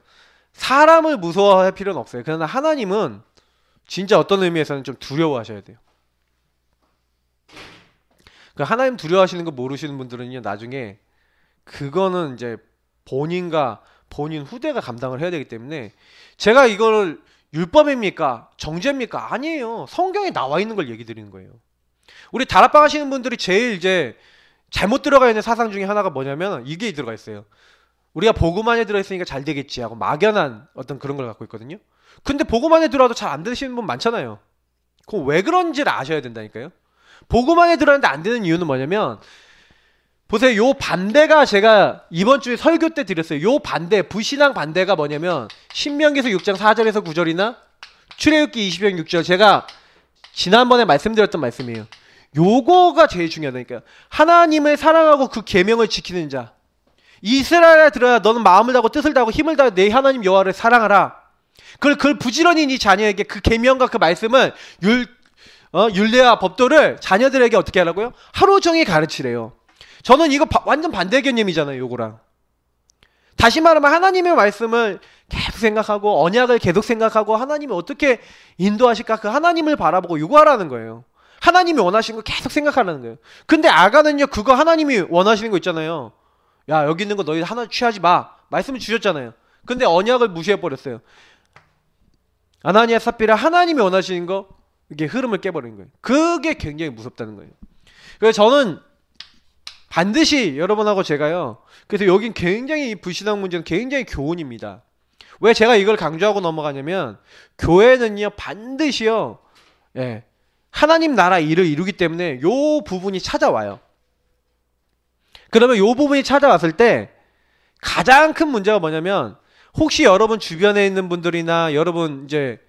사람을 무서워할 필요는 없어요. 그러나 하나님은 진짜 어떤 의미에서는 좀 두려워하셔야 돼요. 그 하나님 두려워하시는 거 모르시는 분들은요, 나중에 그거는 이제 본인 후대가 감당을 해야 되기 때문에 제가 이거를 율법입니까? 정죄입니까? 아니에요. 성경에 나와 있는 걸 얘기 드리는 거예요. 우리 다락방 하시는 분들이 제일 이제 잘못 들어가 있는 사상 중에 하나가 뭐냐면 이게 들어가 있어요. 우리가 복음 안에 들어있으니까 잘 되겠지 하고 막연한 어떤 그런 걸 갖고 있거든요. 근데 복음 안에 들어와도 잘 안 되시는 분 많잖아요. 그럼 왜 그런지를 아셔야 된다니까요. 복음 안에 들어왔는데 안 되는 이유는 뭐냐면 보세요. 요 반대가 제가 이번 주에 설교 때 드렸어요. 요 반대, 불신앙 반대가 뭐냐면 신명기서 6장 4절에서 9절이나 출애굽기 20장 6절 제가 지난번에 말씀드렸던 말씀이에요. 요거가 제일 중요하다니까요. 하나님을 사랑하고 그 계명을 지키는 자. 이스라엘에 들어야 너는 마음을 다하고 뜻을 다하고 힘을 다하고 내 하나님 여호와를 사랑하라. 그걸 부지런히 네 자녀에게 그 계명과 그 말씀을 율례와 법도를 자녀들에게 어떻게 하라고요? 하루 종일 가르치래요. 저는 이거 완전 반대 개념이잖아요. 요거랑. 다시 말하면 하나님의 말씀을 계속 생각하고 언약을 계속 생각하고 하나님이 어떻게 인도하실까 그 하나님을 바라보고 요거 하라는 거예요. 하나님이 원하시는 거 계속 생각하라는 거예요. 근데 아간은요 그거 하나님이 원하시는 거 있잖아요. 야 여기 있는 거 너희 하나 취하지 마. 말씀을 주셨잖아요. 근데 언약을 무시해버렸어요. 아나니아 삽비라 하나님이 원하시는 거 이게 흐름을 깨버리는 거예요. 그게 굉장히 무섭다는 거예요. 그래서 저는 반드시 여러분하고 제가요. 그래서 여긴 굉장히 이 불신앙 문제는 굉장히 교훈입니다. 왜 제가 이걸 강조하고 넘어가냐면 교회는요 반드시요. 예. 하나님 나라 일을 이루기 때문에 요 부분이 찾아와요. 그러면 요 부분이 찾아왔을 때 가장 큰 문제가 뭐냐면 혹시 여러분 주변에 있는 분들이나 여러분 이제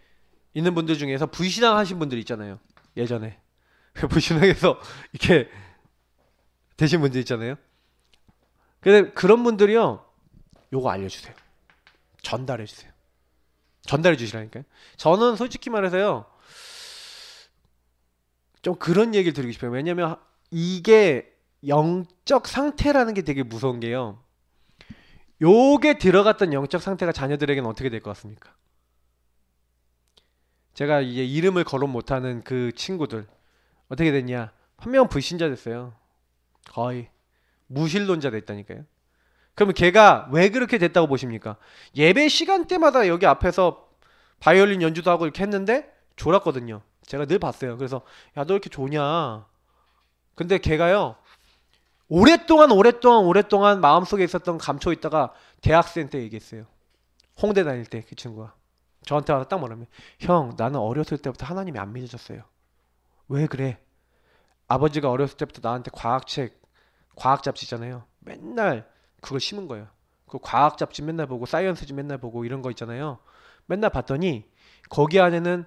있는 분들 중에서 불신앙 하신 분들 있잖아요. 예전에 불신앙에서 이렇게 되신 분들 있잖아요. 근데 그런 분들이요. 요거 알려주세요. 전달해주세요. 전달해 주시라니까요. 저는 솔직히 말해서요. 좀 그런 얘기를 드리고 싶어요. 왜냐면 이게 영적 상태라는 게 되게 무서운 게요. 요게 들어갔던 영적 상태가 자녀들에게는 어떻게 될 것 같습니까? 제가 이제 이름을 거론 못하는 그 친구들 어떻게 됐냐? 한 명은 불신자 됐어요. 거의 무신론자 됐다니까요. 그러면 걔가 왜 그렇게 됐다고 보십니까? 예배 시간대마다 여기 앞에서 바이올린 연주도 하고 이렇게 했는데 졸았거든요. 제가 늘 봤어요. 그래서 야 너 이렇게 조냐? 근데 걔가요 오랫동안 마음속에 있었던 감춰 있다가 대학생 때 얘기했어요. 홍대 다닐 때 그 친구가 저한테 와서 딱 말하면 형 나는 어렸을 때부터 하나님이 안 믿어졌어요. 왜 그래? 아버지가 어렸을 때부터 나한테 과학 잡지잖아요. 맨날 그걸 심은 거예요. 그 과학 잡지 맨날 보고 사이언스지 맨날 보고 이런 거 있잖아요. 맨날 봤더니 거기 안에는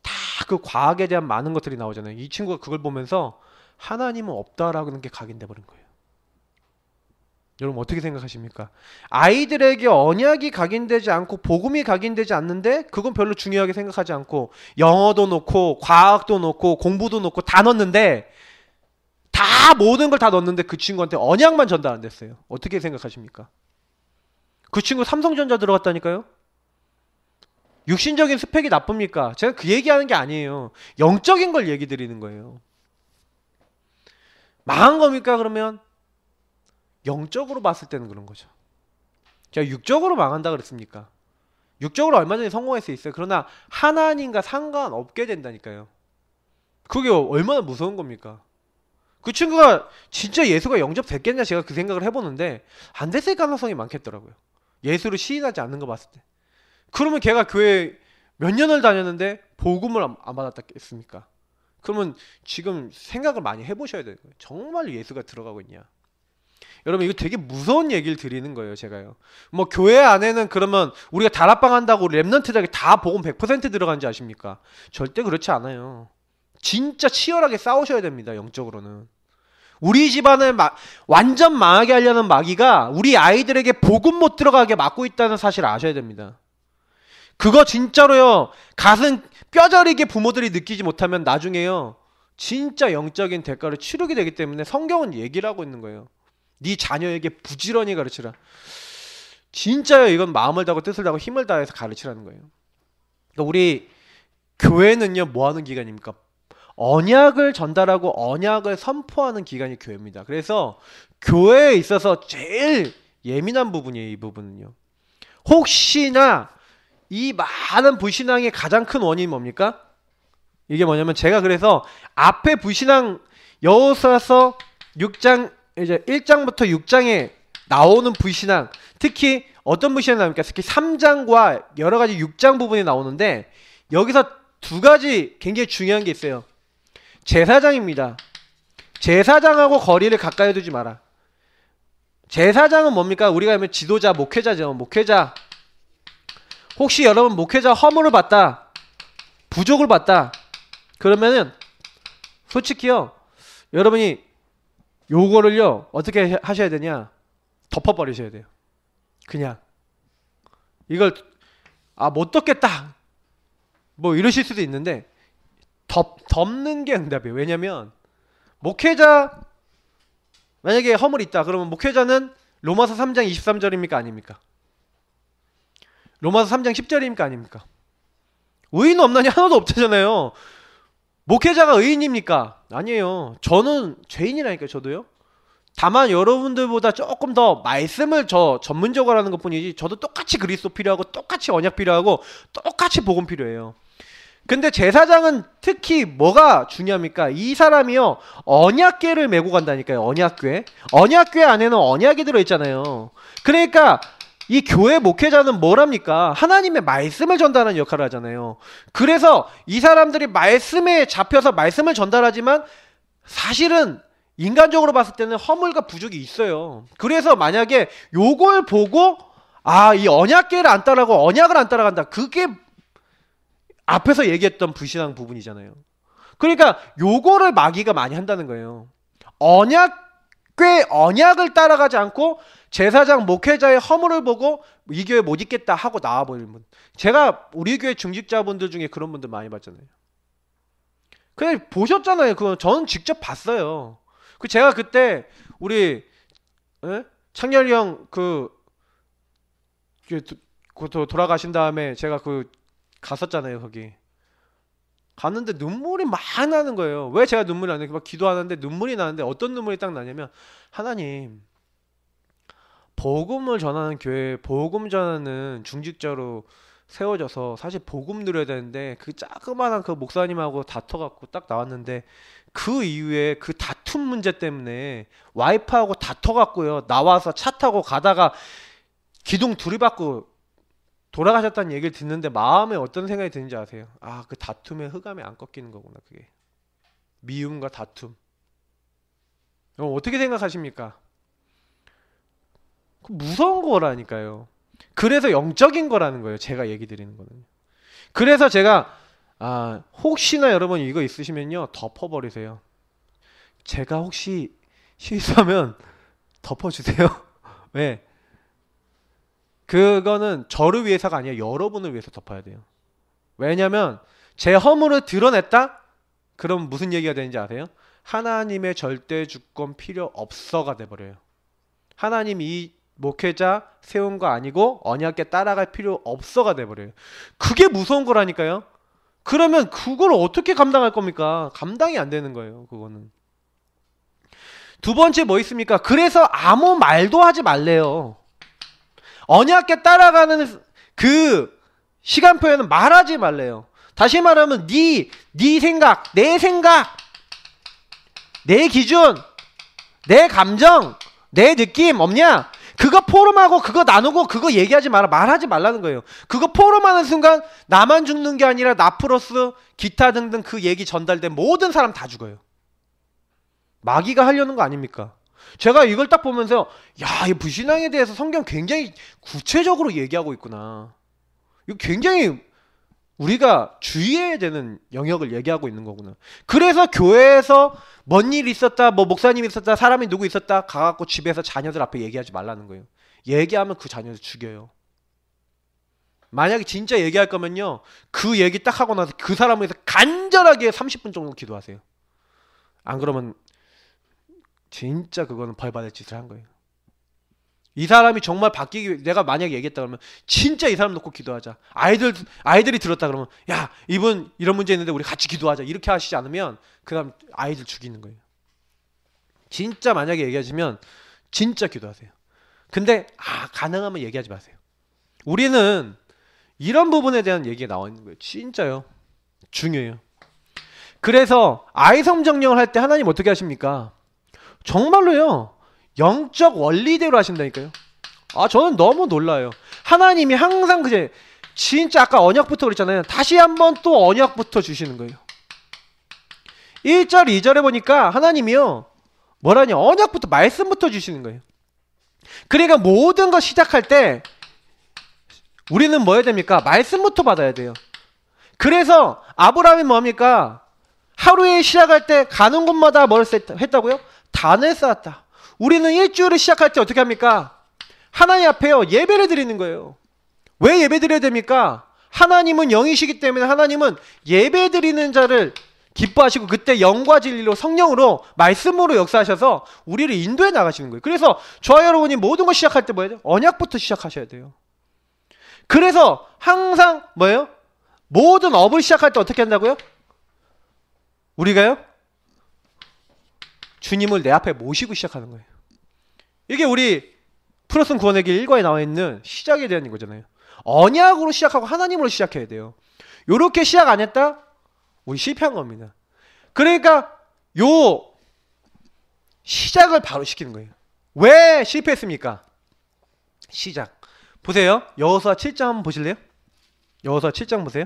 다 그 과학에 대한 많은 것들이 나오잖아요. 이 친구가 그걸 보면서 하나님은 없다라는 게 각인돼 버린 거예요. 여러분 어떻게 생각하십니까? 아이들에게 언약이 각인되지 않고 복음이 각인되지 않는데 그건 별로 중요하게 생각하지 않고 영어도 놓고 과학도 놓고 공부도 놓고 다 넣었는데 다 모든 걸 다 넣었는데 그 친구한테 언약만 전달 안 됐어요. 어떻게 생각하십니까? 그 친구 삼성전자 들어갔다니까요? 육신적인 스펙이 나쁩니까? 제가 그 얘기하는 게 아니에요. 영적인 걸 얘기 드리는 거예요. 망한 겁니까 그러면? 영적으로 봤을 때는 그런 거죠. 제가 육적으로 망한다 그랬습니까? 육적으로 얼마 전에 성공할 수 있어요. 그러나 하나님과 상관없게 된다니까요. 그게 얼마나 무서운 겁니까? 그 친구가 진짜 예수가 영접됐겠냐 제가 그 생각을 해보는데 안 됐을 가능성이 많겠더라고요. 예수를 시인하지 않는 거 봤을 때. 그러면 걔가 교회 몇 년을 다녔는데 복음을 안 받았겠습니까? 그러면 지금 생각을 많이 해보셔야 되는 거예요. 정말 예수가 들어가고 있냐. 여러분 이거 되게 무서운 얘기를 드리는 거예요. 제가요. 뭐 교회 안에는 그러면 우리가 다락방 한다고 렘넌트들에게 다 복음 100% 들어간지 아십니까? 절대 그렇지 않아요. 진짜 치열하게 싸우셔야 됩니다. 영적으로는. 우리 집안을 완전 망하게 하려는 마귀가 우리 아이들에게 복음 못 들어가게 막고 있다는 사실을 아셔야 됩니다. 그거 진짜로요. 가슴 뼈저리게 부모들이 느끼지 못하면 나중에요. 진짜 영적인 대가를 치르게 되기 때문에 성경은 얘기를 하고 있는 거예요. 네 자녀에게 부지런히 가르치라. 진짜요. 이건 마음을 다하고 뜻을 다하고 힘을 다해서 가르치라는 거예요. 그러니까 우리 교회는요. 뭐하는 기관입니까? 언약을 전달하고 언약을 선포하는 기관이 교회입니다. 그래서 교회에 있어서 제일 예민한 부분이에요. 이 부분은요. 혹시나 이 많은 불신앙의 가장 큰 원인이 뭡니까? 이게 뭐냐면 제가 그래서 앞에 불신앙 여호수아서 6장 이제 1장부터 6장에 나오는 불신앙, 특히 어떤 불신앙이 나옵니까? 특히 3장과 여러 가지 6장 부분이 나오는데 여기서 두 가지 굉장히 중요한 게 있어요. 제사장입니다. 제사장하고 거리를 가까이 두지 마라. 제사장은 뭡니까? 우리가 하면 지도자, 목회자죠. 목회자. 혹시 여러분 목회자 허물을 봤다, 부족을 봤다, 그러면은 솔직히요, 여러분이 요거를요 어떻게 하셔야 되냐? 덮어버리셔야 돼요. 그냥 이걸 못 덮겠다 뭐 이러실 수도 있는데 덮는 게 응답이에요. 왜냐면 목회자 만약에 허물이 있다 그러면 목회자는 로마서 3장 23절입니까? 아닙니까? 로마서 3장 10절입니까? 아닙니까? 의인 없나니 하나도 없잖아요. 목회자가 의인입니까? 아니에요. 저는 죄인이라니까요. 저도요. 다만 여러분들보다 조금 더 말씀을 전문적으로 하는 것 뿐이지 저도 똑같이 그리스도 필요하고 똑같이 언약 필요하고 똑같이 복음 필요해요. 근데 제사장은 특히 뭐가 중요합니까? 이 사람이요 언약궤를 메고 간다니까요. 언약궤. 언약궤 안에는 언약이 들어있잖아요. 그러니까 이 교회 목회자는 뭘 합니까? 하나님의 말씀을 전달하는 역할을 하잖아요. 그래서 이 사람들이 말씀에 잡혀서 말씀을 전달하지만 사실은 인간적으로 봤을 때는 허물과 부족이 있어요. 그래서 만약에 요걸 보고 이 언약궤를 안 따라가고 언약을 안 따라간다. 그게 앞에서 얘기했던 불신앙 부분이잖아요. 그러니까 요거를 마귀가 많이 한다는 거예요. 언약을 따라가지 않고 제사장 목회자의 허물을 보고 이 교회 못 있겠다 하고 나와버리는 분. 제가 우리 교회 중직자분들 중에 그런 분들 많이 봤잖아요. 그냥 보셨잖아요. 그거 저는 직접 봤어요. 제가 그때 우리 창렬이 형 돌아가신 다음에 제가 갔었잖아요. 거기 갔는데 눈물이 막 나는 거예요. 왜 제가 눈물이 나냐? 막 기도하는데 눈물이 나는데 어떤 눈물이 딱 나냐면 하나님 복음을 전하는 교회, 복음 전하는 중직자로 세워져서 사실 복음 누려야 되는데 그 자그마한 그 목사님하고 다퉈갖고 딱 나왔는데 그 이후에 그 다툼 문제 때문에 와이프하고 다퉈갖고요 나와서 차 타고 가다가 기둥 두리받고 돌아가셨다는 얘기를 듣는데 마음에 어떤 생각이 드는지 아세요? 그 다툼에 흑암에 안 꺾이는 거구나. 그게 미움과 다툼. 어떻게 생각하십니까? 무서운 거라니까요. 그래서 영적인 거라는 거예요. 제가 얘기 드리는 거는. 그래서 제가 혹시나 여러분 이거 있으시면요 덮어버리세요. 제가 혹시 실수하면 덮어주세요. 왜? 그거는 저를 위해서가 아니라 여러분을 위해서 덮어야 돼요. 왜냐면 제 허물을 드러냈다? 그럼 무슨 얘기가 되는지 아세요? 하나님의 절대 주권 필요 없어가 돼버려요. 하나님 이 목회자 세운 거 아니고 언약궤 따라갈 필요 없어가 돼버려요. 그게 무서운 거라니까요. 그러면 그걸 어떻게 감당할 겁니까? 감당이 안 되는 거예요. 그거는. 두 번째 뭐 있습니까? 그래서 아무 말도 하지 말래요. 언약궤 따라가는 그 시간표에는 말하지 말래요. 다시 말하면 네 생각, 내 기준, 내 감정, 내 느낌 없냐? 그거 포럼하고 그거 나누고 그거 얘기하지 마라. 말하지 말라는 거예요. 그거 포럼하는 순간 나만 죽는 게 아니라 나 플러스 기타 등등 그 얘기 전달된 모든 사람 다 죽어요. 마귀가 하려는 거 아닙니까? 제가 이걸 딱 보면서 야, 이 불신앙에 대해서 성경 굉장히 구체적으로 얘기하고 있구나. 이거 굉장히 우리가 주의해야 되는 영역을 얘기하고 있는 거구나. 그래서 교회에서 뭔 일이 있었다, 뭐 목사님이 있었다, 사람이 누구 있었다 가갖고 집에서 자녀들 앞에 얘기하지 말라는 거예요. 얘기하면 그 자녀들 죽여요. 만약에 진짜 얘기할 거면요, 그 얘기 딱 하고 나서 그 사람을 위해서 간절하게 30분 정도 기도하세요. 안 그러면 진짜 그거는 벌 받을 짓을 한 거예요. 이 사람이 정말 바뀌기 위해 내가 만약에 얘기했다 그러면 진짜 이 사람 놓고 기도하자. 아이들이 들었다 그러면 야, 이분 이런 문제 있는데 우리 같이 기도하자. 이렇게 하시지 않으면 그 다음 아이들 죽이는 거예요. 진짜 만약에 얘기하시면 진짜 기도하세요. 근데 가능하면 얘기하지 마세요. 우리는 이런 부분에 대한 얘기가 나와 있는 거예요. 진짜요. 중요해요. 그래서 아이 성정령을 할 때 하나님 어떻게 하십니까? 정말로요, 영적 원리대로 하신다니까요. 저는 너무 놀라요. 하나님이 항상 그제 진짜 아까 언약부터 그랬잖아요. 다시 한번 또 언약부터 주시는 거예요. 1절 2절에 보니까 하나님이요, 뭐라냐, 언약부터 말씀부터 주시는 거예요. 그러니까 모든 거 시작할 때 우리는 뭐 해야 됩니까? 말씀부터 받아야 돼요. 그래서 아브라함이 뭡니까? 하루에 시작할 때 가는 곳마다 뭘 했다고요? 단을 쌓았다. 우리는 일주일을 시작할 때 어떻게 합니까? 하나님 앞에요, 예배를 드리는 거예요. 왜 예배 드려야 됩니까? 하나님은 영이시기 때문에 하나님은 예배 드리는 자를 기뻐하시고 그때 영과 진리로 성령으로 말씀으로 역사하셔서 우리를 인도해 나가시는 거예요. 그래서 저와 여러분이 모든 거 시작할 때 뭐예요? 언약부터 시작하셔야 돼요. 그래서 항상 뭐예요? 모든 업을 시작할 때 어떻게 한다고요? 우리가요? 주님을 내 앞에 모시고 시작하는 거예요. 이게 우리 프로슨 구원의 길 1과에 나와 있는 시작에 대한 거잖아요. 언약으로 시작하고 하나님으로 시작해야 돼요. 요렇게 시작 안 했다? 우리 실패한 겁니다. 그러니까 요 시작을 바로 시키는 거예요. 왜 실패했습니까? 시작. 보세요. 여호수아 7장 한번 보실래요? 여호수아 7장 보세요.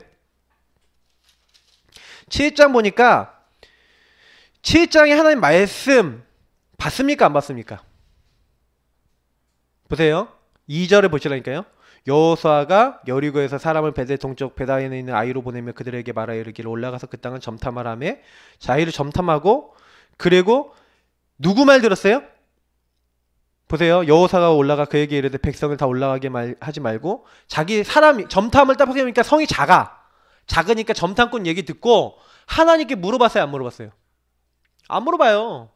7장 보니까 7장에 하나님 말씀 봤습니까? 안 봤습니까? 보세요. 2절을 보시라니까요. 여호수아가 여리고에서 사람을 베델 동쪽 베다에 있는 아이로 보내며 그들에게 말하여 이르기를 올라가서 그 땅을 점탐하라며 자기를 점탐하고, 그리고 누구 말 들었어요? 보세요. 여호수아가 올라가 그에게 이르되 백성을 다 올라가게 하지 말고, 자기 사람이 점탐을 딱 보니까 성이 작으니까 점탐꾼 얘기 듣고 하나님께 물어봤어요? 안 물어봤어요? 안 물어봐요.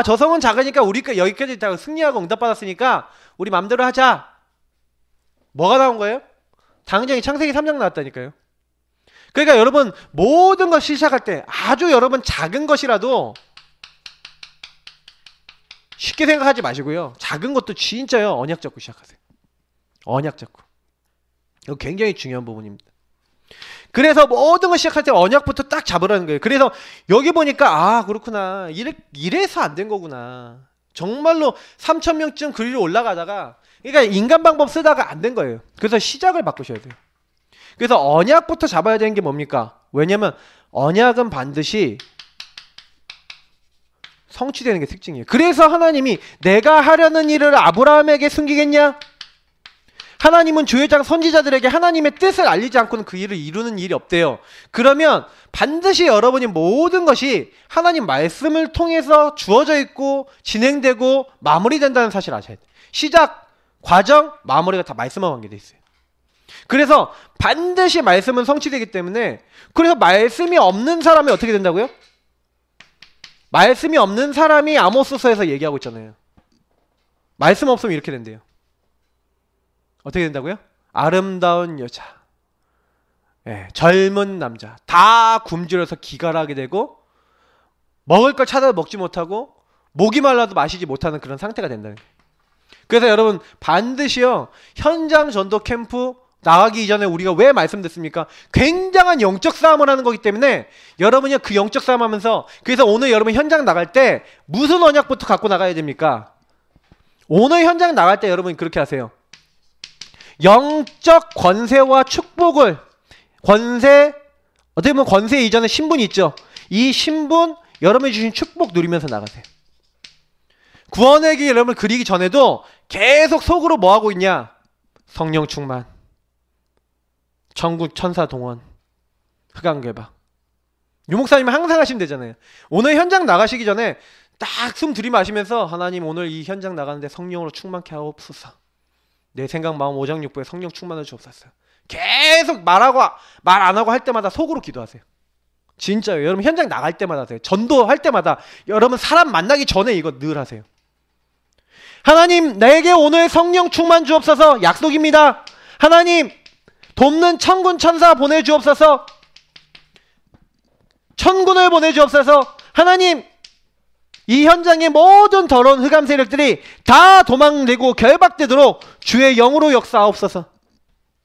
저 성은 작으니까 우리가 여기까지 다 승리하고 응답받았으니까 우리 맘대로 하자. 뭐가 나온 거예요? 당장에 창세기 3장 나왔다니까요. 그러니까 여러분, 모든 걸 시작할 때 아주 여러분 작은 것이라도 쉽게 생각하지 마시고요. 작은 것도 진짜요, 언약 잡고 시작하세요. 언약 잡고. 이거 굉장히 중요한 부분입니다. 그래서 모든 걸 시작할 때 언약부터 딱 잡으라는 거예요. 그래서 여기 보니까 그렇구나, 이래서 안 된 거구나. 정말로 3,000명쯤 그 위로 올라가다가, 그러니까 인간 방법 쓰다가 안 된 거예요. 그래서 시작을 바꾸셔야 돼요. 그래서 언약부터 잡아야 되는 게 뭡니까? 왜냐면 언약은 반드시 성취되는 게 특징이에요. 그래서 하나님이 내가 하려는 일을 아브라함에게 숨기겠냐? 하나님은 주의장 선지자들에게 하나님의 뜻을 알리지 않고는 그 일을 이루는 일이 없대요. 그러면 반드시 여러분이 모든 것이 하나님 말씀을 통해서 주어져 있고 진행되고 마무리된다는 사실을 아셔야 돼요. 시작, 과정, 마무리가 다 말씀과 관계되어 있어요. 그래서 반드시 말씀은 성취되기 때문에, 그래서 말씀이 없는 사람이 어떻게 된다고요? 말씀이 없는 사람이 아모스서에서 얘기하고 있잖아요. 말씀 없으면 이렇게 된대요. 어떻게 된다고요? 아름다운 여자, 젊은 남자 다 굶주려서 기갈하게 되고 먹을 걸 찾아도 먹지 못하고 목이 말라도 마시지 못하는 그런 상태가 된다는 거예요. 그래서 여러분 반드시요, 현장 전도 캠프 나가기 이전에 우리가 왜 말씀 듣습니까? 굉장한 영적 싸움을 하는 거기 때문에 여러분이 그 영적 싸움 하면서, 그래서 오늘 여러분 현장 나갈 때 무슨 언약부터 갖고 나가야 됩니까? 오늘 현장 나갈 때 여러분 그렇게 하세요. 영적 권세와 축복을, 권세, 어떻게 보면 권세 이전에 신분이 있죠. 이 신분, 여러분이 주신 축복 누리면서 나가세요. 구원의 길 여러분 그리기 전에도 계속 속으로 뭐 하고 있냐? 성령 충만, 천국 천사 동원, 흑암 개방. 유 목사님은 항상 하시면 되잖아요. 오늘 현장 나가시기 전에 딱 숨 들이마시면서 하나님 오늘 이 현장 나가는데 성령으로 충만케 하옵소서. 내 생각 마음 오장육부에 성령 충만을 주옵소서. 계속 말 안 하고 할 때마다 속으로 기도하세요. 진짜요. 여러분 현장 나갈 때마다 하세요. 전도할 때마다 여러분 사람 만나기 전에 이거 늘 하세요. 하나님 내게 오늘 성령 충만 주옵소서. 약속입니다. 하나님 돕는 천군 천사 보내주옵소서. 천군을 보내주옵소서. 하나님 이 현장의 모든 더러운 흑암 세력들이 다 도망내고 결박되도록 주의 영으로 역사하옵소서.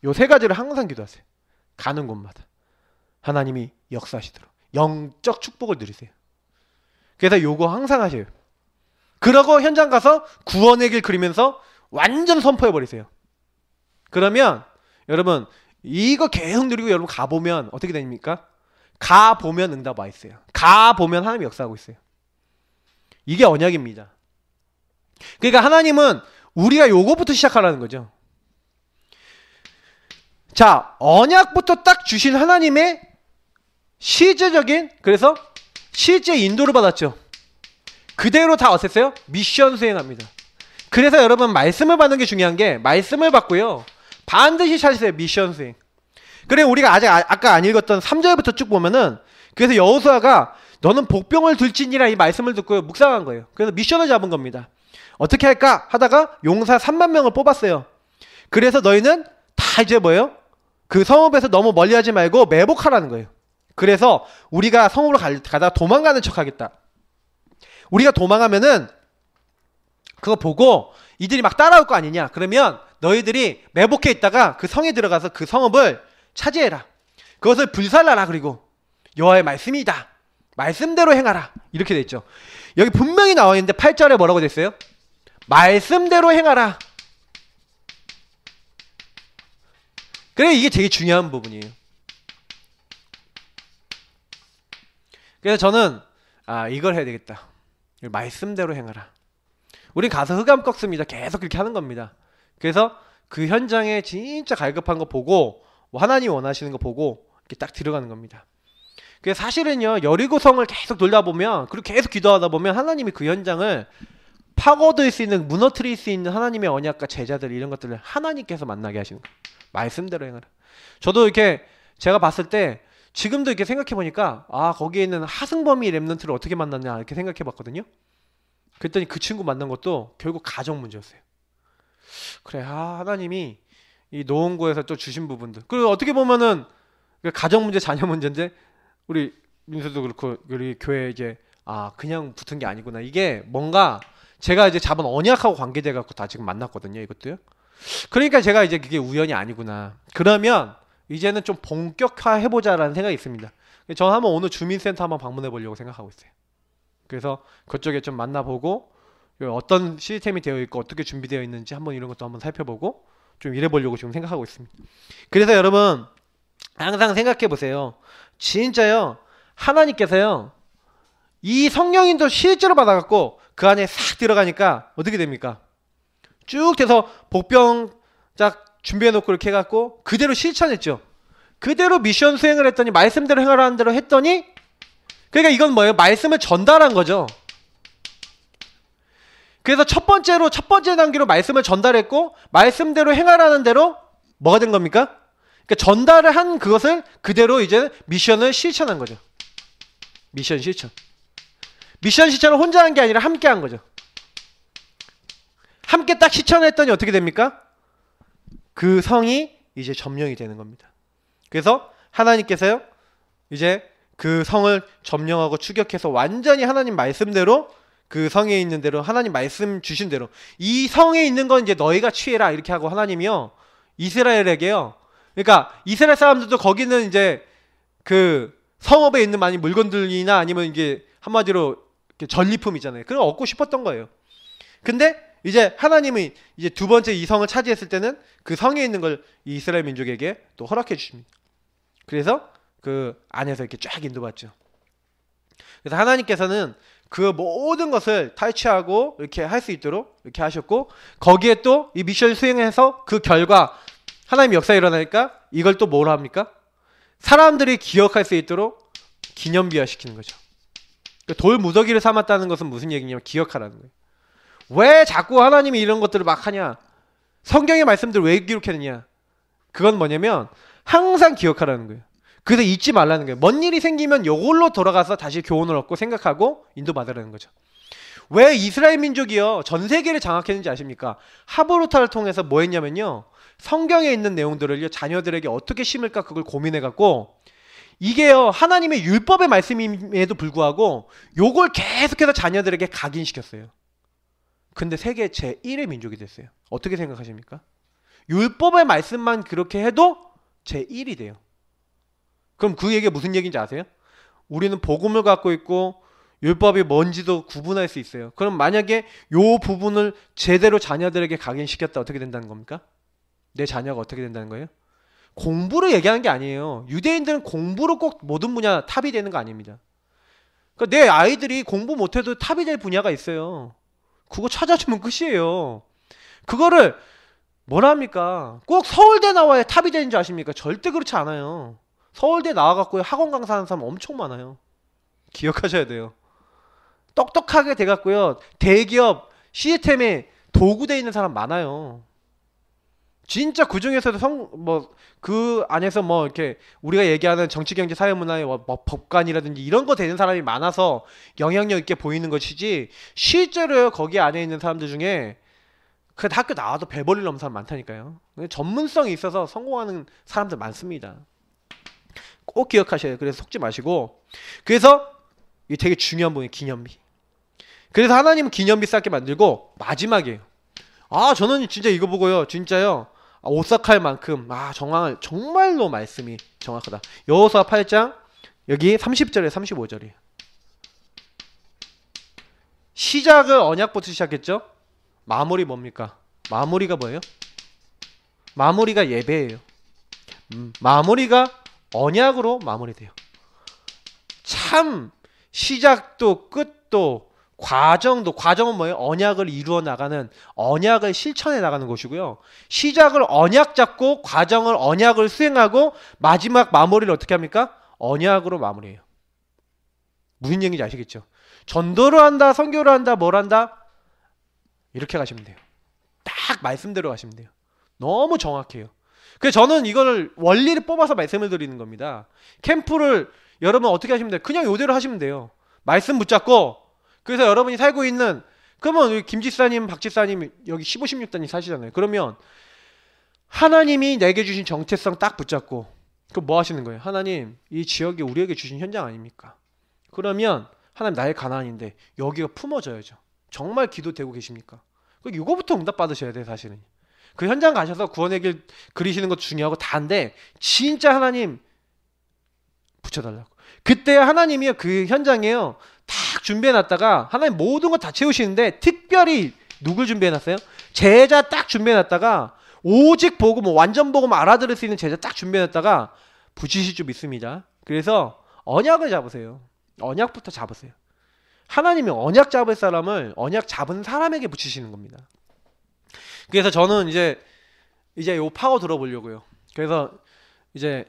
요 세 가지를 항상 기도하세요. 가는 곳마다 하나님이 역사하시도록 영적 축복을 누리세요. 그래서 요거 항상 하세요. 그러고 현장 가서 구원의 길 그리면서 완전 선포해버리세요. 그러면 여러분 이거 계속 누리고 여러분 가보면 어떻게 됩니까? 가보면 응답 와 있어요. 가보면 하나님이 역사하고 있어요. 이게 언약입니다. 그러니까 하나님은 우리가 요거부터 시작하라는 거죠. 자, 언약부터 딱 주신 하나님의 실제적인, 그래서 실제 인도를 받았죠. 그대로 다 어땠어요? 미션 수행합니다. 그래서 여러분 말씀을 받는 게 중요한 게, 말씀을 받고요 반드시 찾으세요. 미션 수행. 그래 우리가 아까 안 읽었던 3절부터 쭉 보면은, 그래서 여호수아가 너는 복병을 들지니라 이 말씀을 듣고 묵상한 거예요. 그래서 미션을 잡은 겁니다. 어떻게 할까 하다가 용사 3만 명을 뽑았어요. 그래서 너희는 다 이제 뭐예요? 그 성읍에서 너무 멀리 하지 말고 매복하라는 거예요. 그래서 우리가 성읍으로 가다가 도망가는 척 하겠다. 우리가 도망하면은 그거 보고 이들이 막 따라올 거 아니냐. 그러면 너희들이 매복해 있다가 그 성에 들어가서 그 성읍을 차지해라. 그것을 불살라라. 그리고 여호와의 말씀이다. 말씀대로 행하라. 이렇게 돼 있죠. 여기 분명히 나와 있는데 8절에 뭐라고 됐어요? 말씀대로 행하라. 그래 이게 되게 중요한 부분이에요. 그래서 저는 이걸 해야 되겠다. 말씀대로 행하라. 우린 가서 흑암 꺾습니다. 계속 그렇게 하는 겁니다. 그래서 그 현장에 진짜 갈급한 거 보고 하나님이 원하시는 거 보고 이렇게 딱 들어가는 겁니다. 그래서 사실은요 여리고성을 계속 돌다 보면, 그리고 계속 기도하다 보면 하나님이 그 현장을 파고들 수 있는, 무너뜨릴 수 있는 하나님의 언약과 제자들 이런 것들을 하나님께서 만나게 하시는 거예요. 말씀대로 행하라. 저도 이렇게 제가 봤을 때 지금도 이렇게 생각해 보니까 거기에 있는 하승범이 랩런트를 어떻게 만났냐 이렇게 생각해 봤거든요. 그랬더니 그 친구 만난 것도 결국 가정 문제였어요. 그래 하나님이 이 노원구에서 또 주신 부분들, 그리고 어떻게 보면은 가정 문제, 자녀 문제인데 우리 민수도 그렇고 우리 교회 이제 그냥 붙은 게 아니구나. 이게 뭔가 제가 이제 잡은 언약하고 관계돼 갖고 다 지금 만났거든요. 이것도요. 그러니까 제가 이제 그게 우연이 아니구나. 그러면 이제는 좀 본격화 해보자라는 생각이 있습니다. 저는 한번 오늘 주민센터 한번 방문해 보려고 생각하고 있어요. 그래서 그쪽에 좀 만나보고 어떤 시스템이 되어 있고 어떻게 준비되어 있는지 한번 이런 것도 한번 살펴보고 좀 이래 보려고 지금 생각하고 있습니다. 그래서 여러분 항상 생각해 보세요. 진짜요 하나님께서요 이 성령인도 실제로 받아갖고 그 안에 싹 들어가니까 어떻게 됩니까? 쭉 돼서 복병 쫙 준비해놓고 이렇게 해갖고 그대로 실천했죠. 그대로 미션 수행을 했더니, 말씀대로 행하라는 대로 했더니, 그러니까 이건 뭐예요? 말씀을 전달한 거죠. 그래서 첫 번째 단계로 말씀을 전달했고, 말씀대로 행하라는 대로 뭐가 된 겁니까? 그러니까 전달을 한 그것을 그대로 이제 미션을 실천한 거죠. 미션 실천을 혼자 한 게 아니라 함께 한 거죠. 함께 딱 실천했더니 어떻게 됩니까? 그 성이 이제 점령이 되는 겁니다. 그래서 하나님께서요 이제 그 성을 점령하고 추격해서 완전히 하나님 말씀대로, 그 성에 있는 대로, 하나님 말씀 주신 대로, 이 성에 있는 건 이제 너희가 취해라 이렇게 하고 하나님이요 이스라엘에게요, 그러니까 이스라엘 사람들도 거기는 이제 그 성읍에 있는 많이 물건들이나 아니면 이게 한마디로 전리품이잖아요. 그걸 얻고 싶었던 거예요. 근데 이제 하나님이 이제 두 번째 이 성을 차지했을 때는 그 성에 있는 걸 이 이스라엘 민족에게 또 허락해 주십니다. 그래서 그 안에서 이렇게 쫙 인도받죠. 그래서 하나님께서는 그 모든 것을 탈취하고 이렇게 할 수 있도록 이렇게 하셨고, 거기에 또 이 미션을 수행해서 그 결과 하나님 역사가 일어나니까 이걸 또 뭐로 합니까? 사람들이 기억할 수 있도록 기념비화 시키는 거죠. 돌 무더기를 삼았다는 것은 무슨 얘기냐면 기억하라는 거예요. 왜 자꾸 하나님이 이런 것들을 막 하냐? 성경의 말씀들을 왜 기록했느냐? 그건 뭐냐면 항상 기억하라는 거예요. 그래서 잊지 말라는 거예요. 뭔 일이 생기면 이걸로 돌아가서 다시 교훈을 얻고 생각하고 인도받으라는 거죠. 왜 이스라엘 민족이요 전 세계를 장악했는지 아십니까? 하브루타를 통해서 뭐 했냐면요, 성경에 있는 내용들을 자녀들에게 어떻게 심을까 그걸 고민해갖고, 이게요 하나님의 율법의 말씀임에도 불구하고 요걸 계속해서 자녀들에게 각인시켰어요. 근데 세계 제1의 민족이 됐어요. 어떻게 생각하십니까? 율법의 말씀만 그렇게 해도 제1이 돼요. 그럼 그 얘기가 무슨 얘기인지 아세요? 우리는 복음을 갖고 있고 율법이 뭔지도 구분할 수 있어요. 그럼 만약에 요 부분을 제대로 자녀들에게 각인시켰다, 어떻게 된다는 겁니까? 내 자녀가 어떻게 된다는 거예요? 공부로 얘기하는 게 아니에요. 유대인들은 공부로 꼭 모든 분야 탑이 되는 거 아닙니다. 그러니까 내 아이들이 공부 못해도 탑이 될 분야가 있어요. 그거 찾아주면 끝이에요. 그거를 뭐라 합니까? 꼭 서울대 나와야 탑이 되는 줄 아십니까? 절대 그렇지 않아요. 서울대 나와갖고 학원 강사하는 사람 엄청 많아요. 기억하셔야 돼요. 똑똑하게 돼갖고요 대기업 시스템에 도구돼 있는 사람 많아요. 진짜 그 중에서도 그 안에서 뭐 이렇게 우리가 얘기하는 정치, 경제, 사회, 문화의 뭐 법관이라든지 이런 거 되는 사람이 많아서 영향력 있게 보이는 것이지, 실제로 거기 안에 있는 사람들 중에 그 학교 나와도 배벌릴 넘는 사람 많다니까요. 전문성이 있어서 성공하는 사람들 많습니다. 꼭 기억하셔야 돼요. 그래서 속지 마시고. 그래서 이게 되게 중요한 부분이 기념비. 그래서 하나님은 기념비 쌓게 만들고 마지막이에요. 저는 진짜 이거 보고요 진짜요 오싹할 만큼 정말로 말씀이 정확하다. 여호수아 8장 여기 30절에 35절이에요. 시작을 언약부터 시작했죠. 마무리 뭡니까? 마무리가 뭐예요? 마무리가 예배예요. 마무리가 언약으로 마무리돼요. 참 시작도 끝도 과정은 뭐예요? 언약을 이루어 나가는, 언약을 실천해 나가는 것이고요. 시작을 언약 잡고 과정을 언약을 수행하고 마지막 마무리를 어떻게 합니까? 언약으로 마무리해요. 무슨 얘기인지 아시겠죠? 전도를 한다, 선교를 한다, 뭘 한다? 이렇게 가시면 돼요. 딱 말씀대로 가시면 돼요. 너무 정확해요. 그래서 저는 이거를 원리를 뽑아서 말씀을 드리는 겁니다. 캠프를 여러분 어떻게 하시면 돼요? 그냥 이대로 하시면 돼요. 말씀 붙잡고. 그래서 여러분이 살고 있는, 그러면 김지사님, 박지사님 여기 15, 16단이 사시잖아요. 그러면 하나님이 내게 주신 정체성 딱 붙잡고, 그럼 뭐 하시는 거예요? 하나님, 이 지역이 우리에게 주신 현장 아닙니까? 그러면 하나님 나의 가난인데 여기가 품어져야죠. 정말 기도되고 계십니까? 이거부터 응답 받으셔야 돼요. 사실은 그 현장 가셔서 구원의 길 그리시는 것도 중요하고 다인데, 진짜 하나님 붙여달라고. 그때 하나님이요 그 현장에요 딱 준비해놨다가 하나님 모든 거 다 채우시는데, 특별히 누굴 준비해놨어요? 제자 딱 준비해놨다가, 오직 복음, 완전 복음 알아들을 수 있는 제자 딱 준비해놨다가 붙이실 줄 믿습니다. 그래서 언약을 잡으세요. 언약부터 잡으세요. 하나님이 언약 잡을 사람을 언약 잡은 사람에게 붙이시는 겁니다. 그래서 저는 이제 요 파워 들어보려고요. 그래서 이제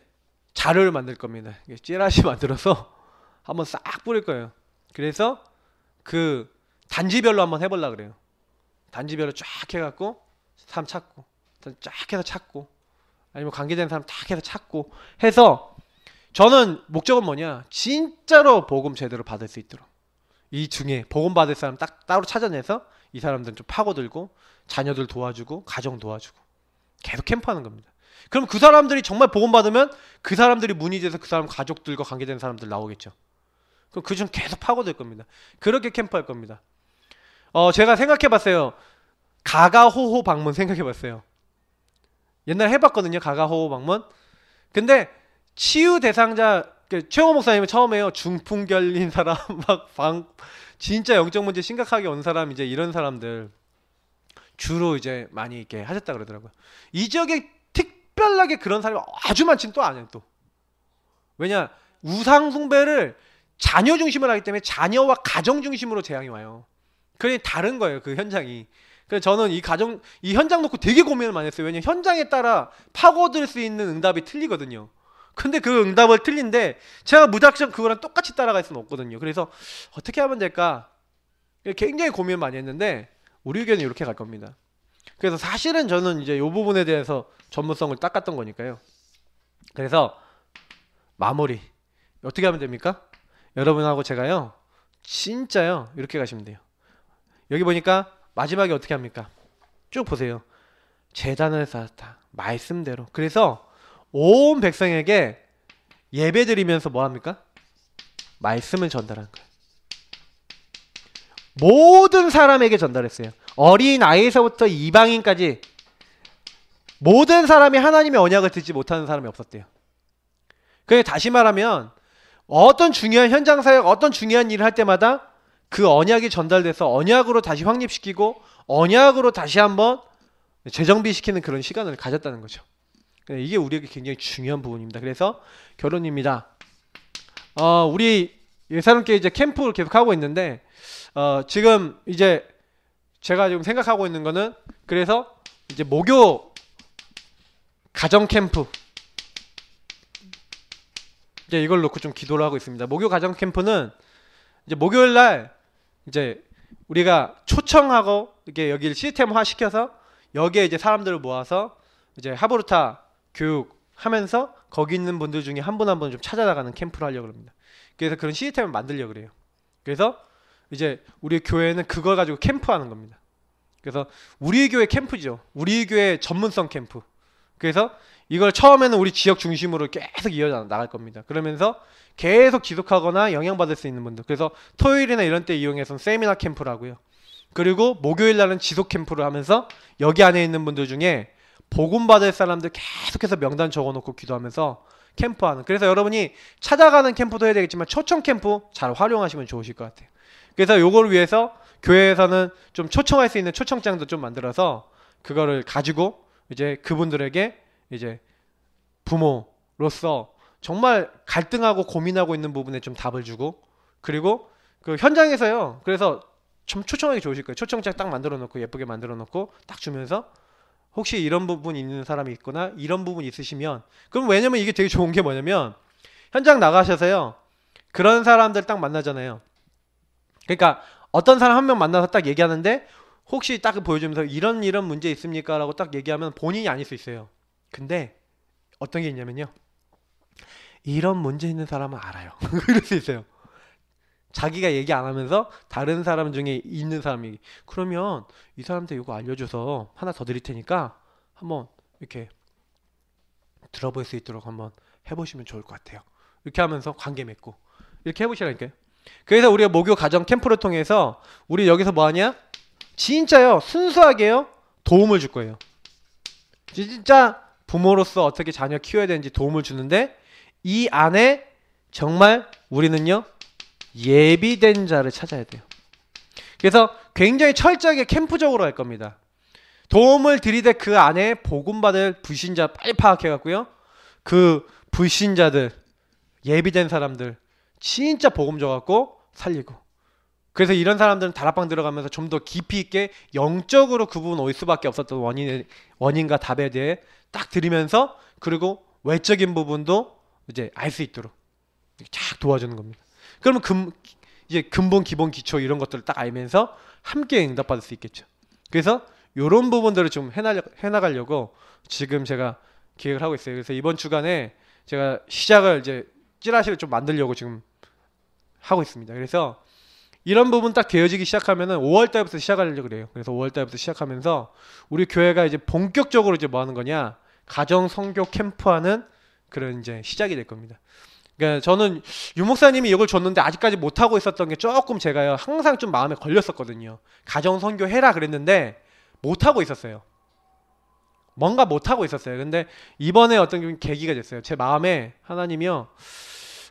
자료를 만들 겁니다. 찌라시 만들어서 한번 싹 뿌릴 거예요. 그래서 그 단지별로 한번 해보려고 그래요. 단지별로 쫙 해갖고 사람 찾고, 쫙 해서 찾고, 아니면 관계된 사람 딱 해서 찾고 해서, 저는 목적은 뭐냐, 진짜로 복음 제대로 받을 수 있도록 이 중에 복음 받을 사람 딱 따로 찾아내서 이 사람들은 좀 파고들고, 자녀들 도와주고, 가정 도와주고, 계속 캠프하는 겁니다. 그럼 그 사람들이 정말 복음 받으면 그 사람들이 문의 돼서 그 사람 가족들과 관계된 사람들 나오겠죠. 그럼 그 중 계속 파고들 겁니다. 그렇게 캠프할 겁니다. 제가 생각해봤어요. 가가호호 방문 생각해봤어요. 옛날에 해봤거든요. 가가호호 방문. 근데 치유 대상자, 최호 목사님은 처음에요 중풍 결린 사람, 진짜 영적 문제 심각하게 온 사람, 이제 이런 사람들 주로 이제 많이 이렇게 하셨다 그러더라고요. 이 지역에 특별하게 그런 사람이 아주 많지는 또 않아요. 또 왜냐, 우상 숭배를 자녀 중심으로 하기 때문에 자녀와 가정 중심으로 재앙이 와요. 그게 다른 거예요, 그 현장이. 그래서 저는 이 현장 놓고 되게 고민을 많이 했어요. 왜냐면 현장에 따라 파고들 수 있는 응답이 틀리거든요. 근데 그 응답을 틀린데 제가 무작정 그거랑 똑같이 따라갈 수는 없거든요. 그래서 어떻게 하면 될까? 굉장히 고민을 많이 했는데 우리 의견은 이렇게 갈 겁니다. 그래서 사실은 저는 이제 이 부분에 대해서 전문성을 닦았던 거니까요. 그래서 마무리 어떻게 하면 됩니까? 여러분하고 제가요, 진짜요, 이렇게 가시면 돼요. 여기 보니까 마지막에 어떻게 합니까? 쭉 보세요. 제단을 쌓았다. 말씀대로. 그래서 온 백성에게 예배드리면서 뭐 합니까? 말씀을 전달한 거예요. 모든 사람에게 전달했어요. 어린 아이에서부터 이방인까지 모든 사람이 하나님의 언약을 듣지 못하는 사람이 없었대요. 그게 다시 말하면 어떤 중요한 현장 사역, 어떤 중요한 일을 할 때마다 그 언약이 전달돼서 언약으로 다시 확립시키고 언약으로 다시 한번 재정비시키는 그런 시간을 가졌다는 거죠. 이게 우리에게 굉장히 중요한 부분입니다. 그래서 결론입니다. 우리 예사롭게 이제 캠프를 계속 하고 있는데 지금 이제 제가 지금 생각하고 있는 거는, 그래서 이제 목요 가정 캠프, 이제 이걸 놓고 좀 기도를 하고 있습니다. 목요 가정 캠프는 이제 목요일 날 이제 우리가 초청하고 이렇게 여기를 시스템화 시켜서 여기에 이제 사람들을 모아서 이제 하브루타 교육하면서 거기 있는 분들 중에 한 분 한 분 좀 찾아나가는 캠프를 하려고 합니다. 그래서 그런 시스템을 만들려고 그래요. 그래서 이제 우리 교회는 그걸 가지고 캠프하는 겁니다. 그래서 우리 교회 캠프죠. 우리 교회 전문성 캠프. 그래서 이걸 처음에는 우리 지역 중심으로 계속 이어나갈 겁니다. 그러면서 계속 지속하거나 영향받을 수 있는 분들, 그래서 토요일이나 이런 때 이용해서 세미나 캠프를 하고요. 그리고 목요일 날은 지속 캠프를 하면서 여기 안에 있는 분들 중에 복음 받을 사람들 계속해서 명단 적어놓고 기도하면서 캠프하는, 그래서 여러분이 찾아가는 캠프도 해야 되겠지만 초청 캠프 잘 활용하시면 좋으실 것 같아요. 그래서 요걸 위해서 교회에서는 좀 초청할 수 있는 초청장도 좀 만들어서 그거를 가지고 이제 그분들에게 이제 부모로서 정말 갈등하고 고민하고 있는 부분에 좀 답을 주고, 그리고 그 현장에서요, 그래서 좀 초청하기 좋으실 거예요. 초청장 딱 만들어 놓고 예쁘게 만들어 놓고 딱 주면서 혹시 이런 부분 있는 사람이 있거나 이런 부분 있으시면, 그럼 왜냐면 이게 되게 좋은 게 뭐냐면 현장 나가셔서요 그런 사람들 딱 만나잖아요. 그러니까 어떤 사람 한 명 만나서 딱 얘기하는데 혹시 딱 보여주면서 이런 문제 있습니까? 라고 딱 얘기하면 본인이 아닐 수 있어요. 근데 어떤 게 있냐면요, 이런 문제 있는 사람은 알아요. 그럴 수 있어요. 자기가 얘기 안 하면서 다른 사람 중에 있는 사람이, 그러면 이 사람한테 이거 알려줘서 하나 더 드릴 테니까 한번 이렇게 들어볼 수 있도록 한번 해보시면 좋을 것 같아요. 이렇게 하면서 관계 맺고 이렇게 해보시라니까요. 그래서 우리가 목요 가정 캠프를 통해서 우리 여기서 뭐하냐, 진짜요, 순수하게요 도움을 줄 거예요. 진짜 부모로서 어떻게 자녀 키워야 되는지 도움을 주는데, 이 안에 정말 우리는요 예비된 자를 찾아야 돼요. 그래서 굉장히 철저하게 캠프적으로 할 겁니다. 도움을 드리되 그 안에 복음받을 불신자 빨리 파악해 갖고요, 그 불신자들, 예비된 사람들 진짜 복음 줘갖고 살리고, 그래서 이런 사람들은 다락방 들어가면서 좀 더 깊이 있게 영적으로 그 부분 올 수밖에 없었던 원인과 답에 대해 딱 들으면서, 그리고 외적인 부분도 이제 알 수 있도록 쫙 도와주는 겁니다. 그러면 이제 근본, 기본, 기초 이런 것들을 딱 알면서 함께 응답받을 수 있겠죠. 그래서 이런 부분들을 좀 해나가려고 지금 제가 기획을 하고 있어요. 그래서 이번 주간에 제가 시작을 이제 찌라시를 좀 만들려고 지금 하고 있습니다. 그래서 이런 부분 딱 되어지기 시작하면은 5월달부터 시작하려고 그래요. 그래서 5월달부터 시작하면서 우리 교회가 이제 본격적으로 이제 뭐 하는 거냐, 가정 성교 캠프하는 그런 이제 시작이 될 겁니다. 그러니까 저는 유 목사님이 이걸 줬는데 아직까지 못 하고 있었던 게 조금 제가요 항상 좀 마음에 걸렸었거든요. 가정 성교 해라 그랬는데 못 하고 있었어요. 뭔가 못 하고 있었어요. 근데 이번에 어떤 계기가 됐어요. 제 마음에 하나님이요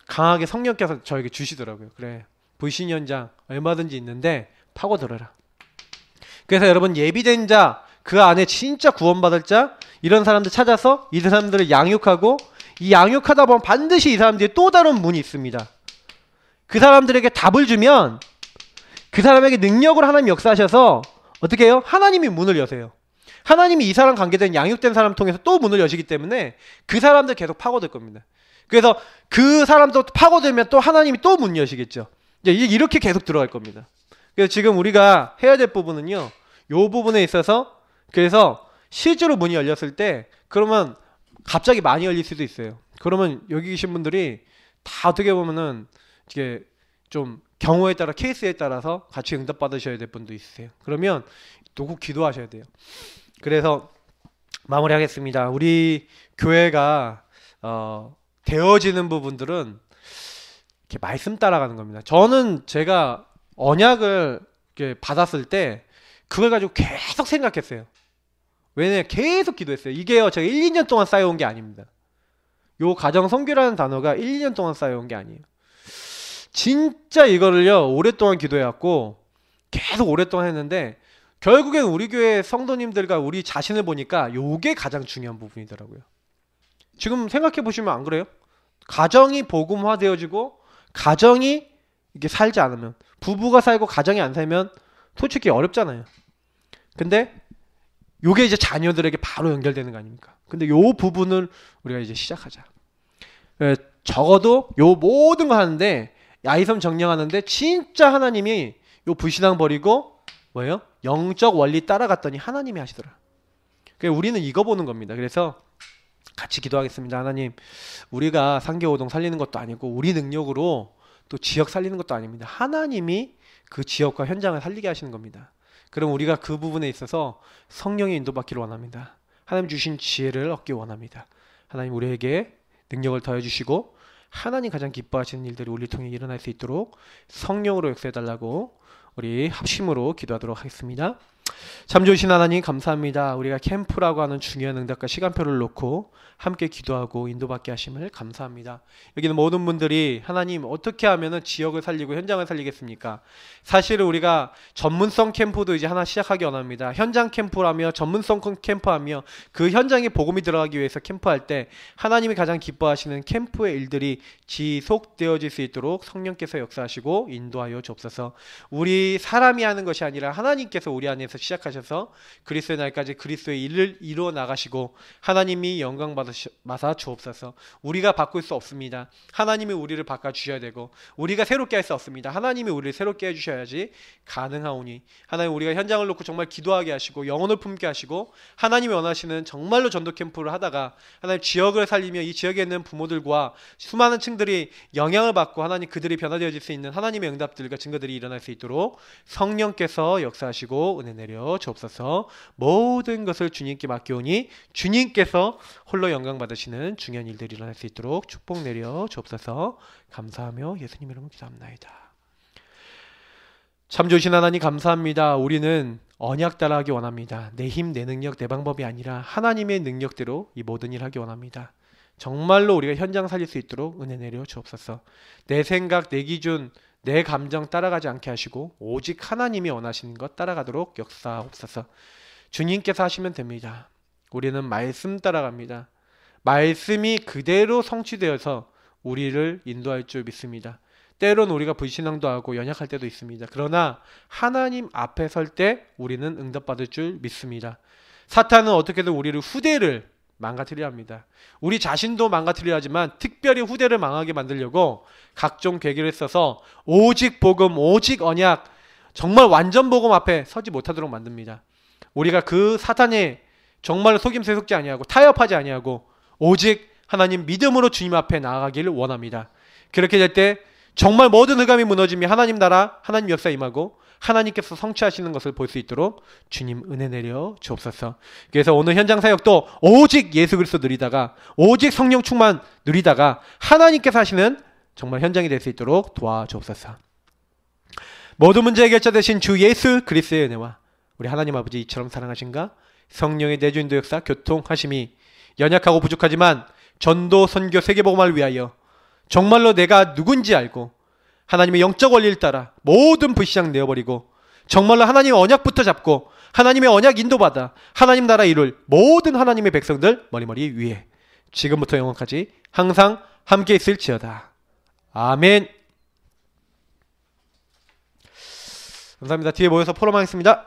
강하게 성령께서 저에게 주시더라고요. 그래, 불신 현장 얼마든지 있는데 파고들어라. 그래서 여러분 예비된 자, 그 안에 진짜 구원받을 자, 이런 사람들 찾아서 이 사람들을 양육하고, 이 양육하다 보면 반드시 이 사람들이 또 다른 문이 있습니다. 그 사람들에게 답을 주면 그 사람에게 능력으로 하나님 역사하셔서 어떻게 해요? 하나님이 문을 여세요. 하나님이 이 사람 관계된 양육된 사람 통해서 또 문을 여시기 때문에 그 사람들 계속 파고들 겁니다. 그래서 그 사람도 파고들면 또 하나님이 또 문 여시겠죠. 이제 이렇게 계속 들어갈 겁니다. 그래서 지금 우리가 해야 될 부분은요, 요 부분에 있어서, 그래서 실제로 문이 열렸을 때 그러면 갑자기 많이 열릴 수도 있어요. 그러면 여기 계신 분들이 다 어떻게 보면은 이게 좀 경우에 따라, 케이스에 따라서 같이 응답 받으셔야 될 분도 있으세요. 그러면 또 기도하셔야 돼요. 그래서 마무리하겠습니다. 우리 교회가 되어지는 부분들은 이렇게 말씀 따라가는 겁니다. 저는 제가 언약을 이렇게 받았을 때 그걸 가지고 계속 생각했어요. 왜냐면 계속 기도했어요. 이게요, 제가 1, 2년 동안 쌓여온 게 아닙니다. 요 가정 선교라는 단어가 1, 2년 동안 쌓여온 게 아니에요. 진짜 이거를요, 오랫동안 기도해왔고 계속 오랫동안 했는데 결국엔 우리 교회 성도님들과 우리 자신을 보니까 요게 가장 중요한 부분이더라고요. 지금 생각해 보시면 안 그래요? 가정이 복음화되어지고 가정이 이게 살지 않으면, 부부가 살고 가정이 안 살면 솔직히 어렵잖아요. 근데 요게 이제 자녀들에게 바로 연결되는 거 아닙니까? 근데 요 부분을 우리가 이제 시작하자. 적어도 요 모든 거 하는데, 야이섬 정령하는데 진짜 하나님이 요 불신앙 버리고 뭐예요? 영적 원리 따라갔더니 하나님이 하시더라. 그래서 우리는 이거 보는 겁니다. 그래서 같이 기도하겠습니다. 하나님, 우리가 상계오동 살리는 것도 아니고 우리 능력으로 또 지역 살리는 것도 아닙니다. 하나님이 그 지역과 현장을 살리게 하시는 겁니다. 그럼 우리가 그 부분에 있어서 성령의 인도받기를 원합니다. 하나님 주신 지혜를 얻기 원합니다. 하나님 우리에게 능력을 더해주시고 하나님 가장 기뻐하시는 일들이 우리 통해 일어날 수 있도록 성령으로 역사해달라고 우리 합심으로 기도하도록 하겠습니다. 참 좋으신 하나님 감사합니다. 우리가 캠프라고 하는 중요한 응답과 시간표를 놓고 함께 기도하고 인도받게 하심을 감사합니다. 여기는 모든 분들이 하나님 어떻게 하면 지역을 살리고 현장을 살리겠습니까? 사실은 우리가 전문성 캠프도 이제 하나 시작하기 원합니다. 현장 캠프라며 전문성 캠프하며 그 현장에 복음이 들어가기 위해서 캠프할 때 하나님이 가장 기뻐하시는 캠프의 일들이 지속되어질 수 있도록 성령께서 역사하시고 인도하여 주옵소서. 우리 사람이 하는 것이 아니라 하나님께서 우리 안에서 시작하셔서 그리스도의 날까지 그리스도의 일을 이루어 나가시고 하나님이 영광 받아 주옵소서. 우리가 바꿀 수 없습니다. 하나님이 우리를 바꿔 주셔야 되고 우리가 새롭게 할 수 없습니다. 하나님이 우리를 새롭게 해주셔야지 가능하오니 하나님, 우리가 현장을 놓고 정말 기도하게 하시고 영혼을 품게 하시고 하나님이 원하시는 정말로 전도 캠프를 하다가 하나님 지역을 살리며 이 지역에 있는 부모들과 수많은 층들이 영향을 받고 하나님 그들이 변화되어질 수 있는 하나님의 응답들과 증거들이 일어날 수 있도록 성령께서 역사하시고 은혜 내려 주옵소서. 모든 것을 주님께 맡겨오니 주님께서 홀로 영광 받으시는 중요한 일들이 일어날 수 있도록 축복 내려 주옵소서. 감사하며 예수님 이름으로 기도합나이다. 참 좋으신 하나님 감사합니다. 우리는 언약 따라하기 원합니다. 내 힘, 내 능력, 내 방법이 아니라 하나님의 능력대로 이 모든 일 하기 원합니다. 정말로 우리가 현장 살릴 수 있도록 은혜 내려 주옵소서. 내 생각, 내 기준, 내 감정 따라가지 않게 하시고 오직 하나님이 원하시는 것 따라가도록 역사하옵소서. 주님께서 하시면 됩니다. 우리는 말씀 따라갑니다. 말씀이 그대로 성취되어서 우리를 인도할 줄 믿습니다. 때론 우리가 불신앙도 하고 연약할 때도 있습니다. 그러나 하나님 앞에 설 때 우리는 응답받을 줄 믿습니다. 사탄은 어떻게든 우리를 후대를 망가뜨려 합니다. 우리 자신도 망가뜨려 하지만 특별히 후대를 망하게 만들려고 각종 계기를 써서 오직 복음, 오직 언약, 정말 완전 복음 앞에 서지 못하도록 만듭니다. 우리가 그 사탄의 정말 속임수에 속지 아니하고 타협하지 아니하고 오직 하나님 믿음으로 주님 앞에 나아가기를 원합니다. 그렇게 될 때 정말 모든 흑암이 무너지며 하나님 나라, 하나님 역사 임하고 하나님께서 성취하시는 것을 볼 수 있도록 주님 은혜 내려 주옵소서. 그래서 오늘 현장 사역도 오직 예수 그리스도 누리다가 오직 성령 충만 누리다가 하나님께서 하시는 정말 현장이 될 수 있도록 도와주옵소서. 모든 문제의 해결자 되신 주 예수 그리스도의 은혜와 우리 하나님 아버지 이처럼 사랑하신가 성령의 내주인도 역사 교통하심이 연약하고 부족하지만 전도 선교 세계복음화를 위하여 정말로 내가 누군지 알고 하나님의 영적 원리를 따라 모든 불신앙 내어버리고 정말로 하나님의 언약부터 잡고 하나님의 언약 인도받아 하나님 나라 이룰 모든 하나님의 백성들 머리머리 위에 지금부터 영원까지 항상 함께 있을지어다. 아멘. 감사합니다. 뒤에 모여서 포럼하겠습니다.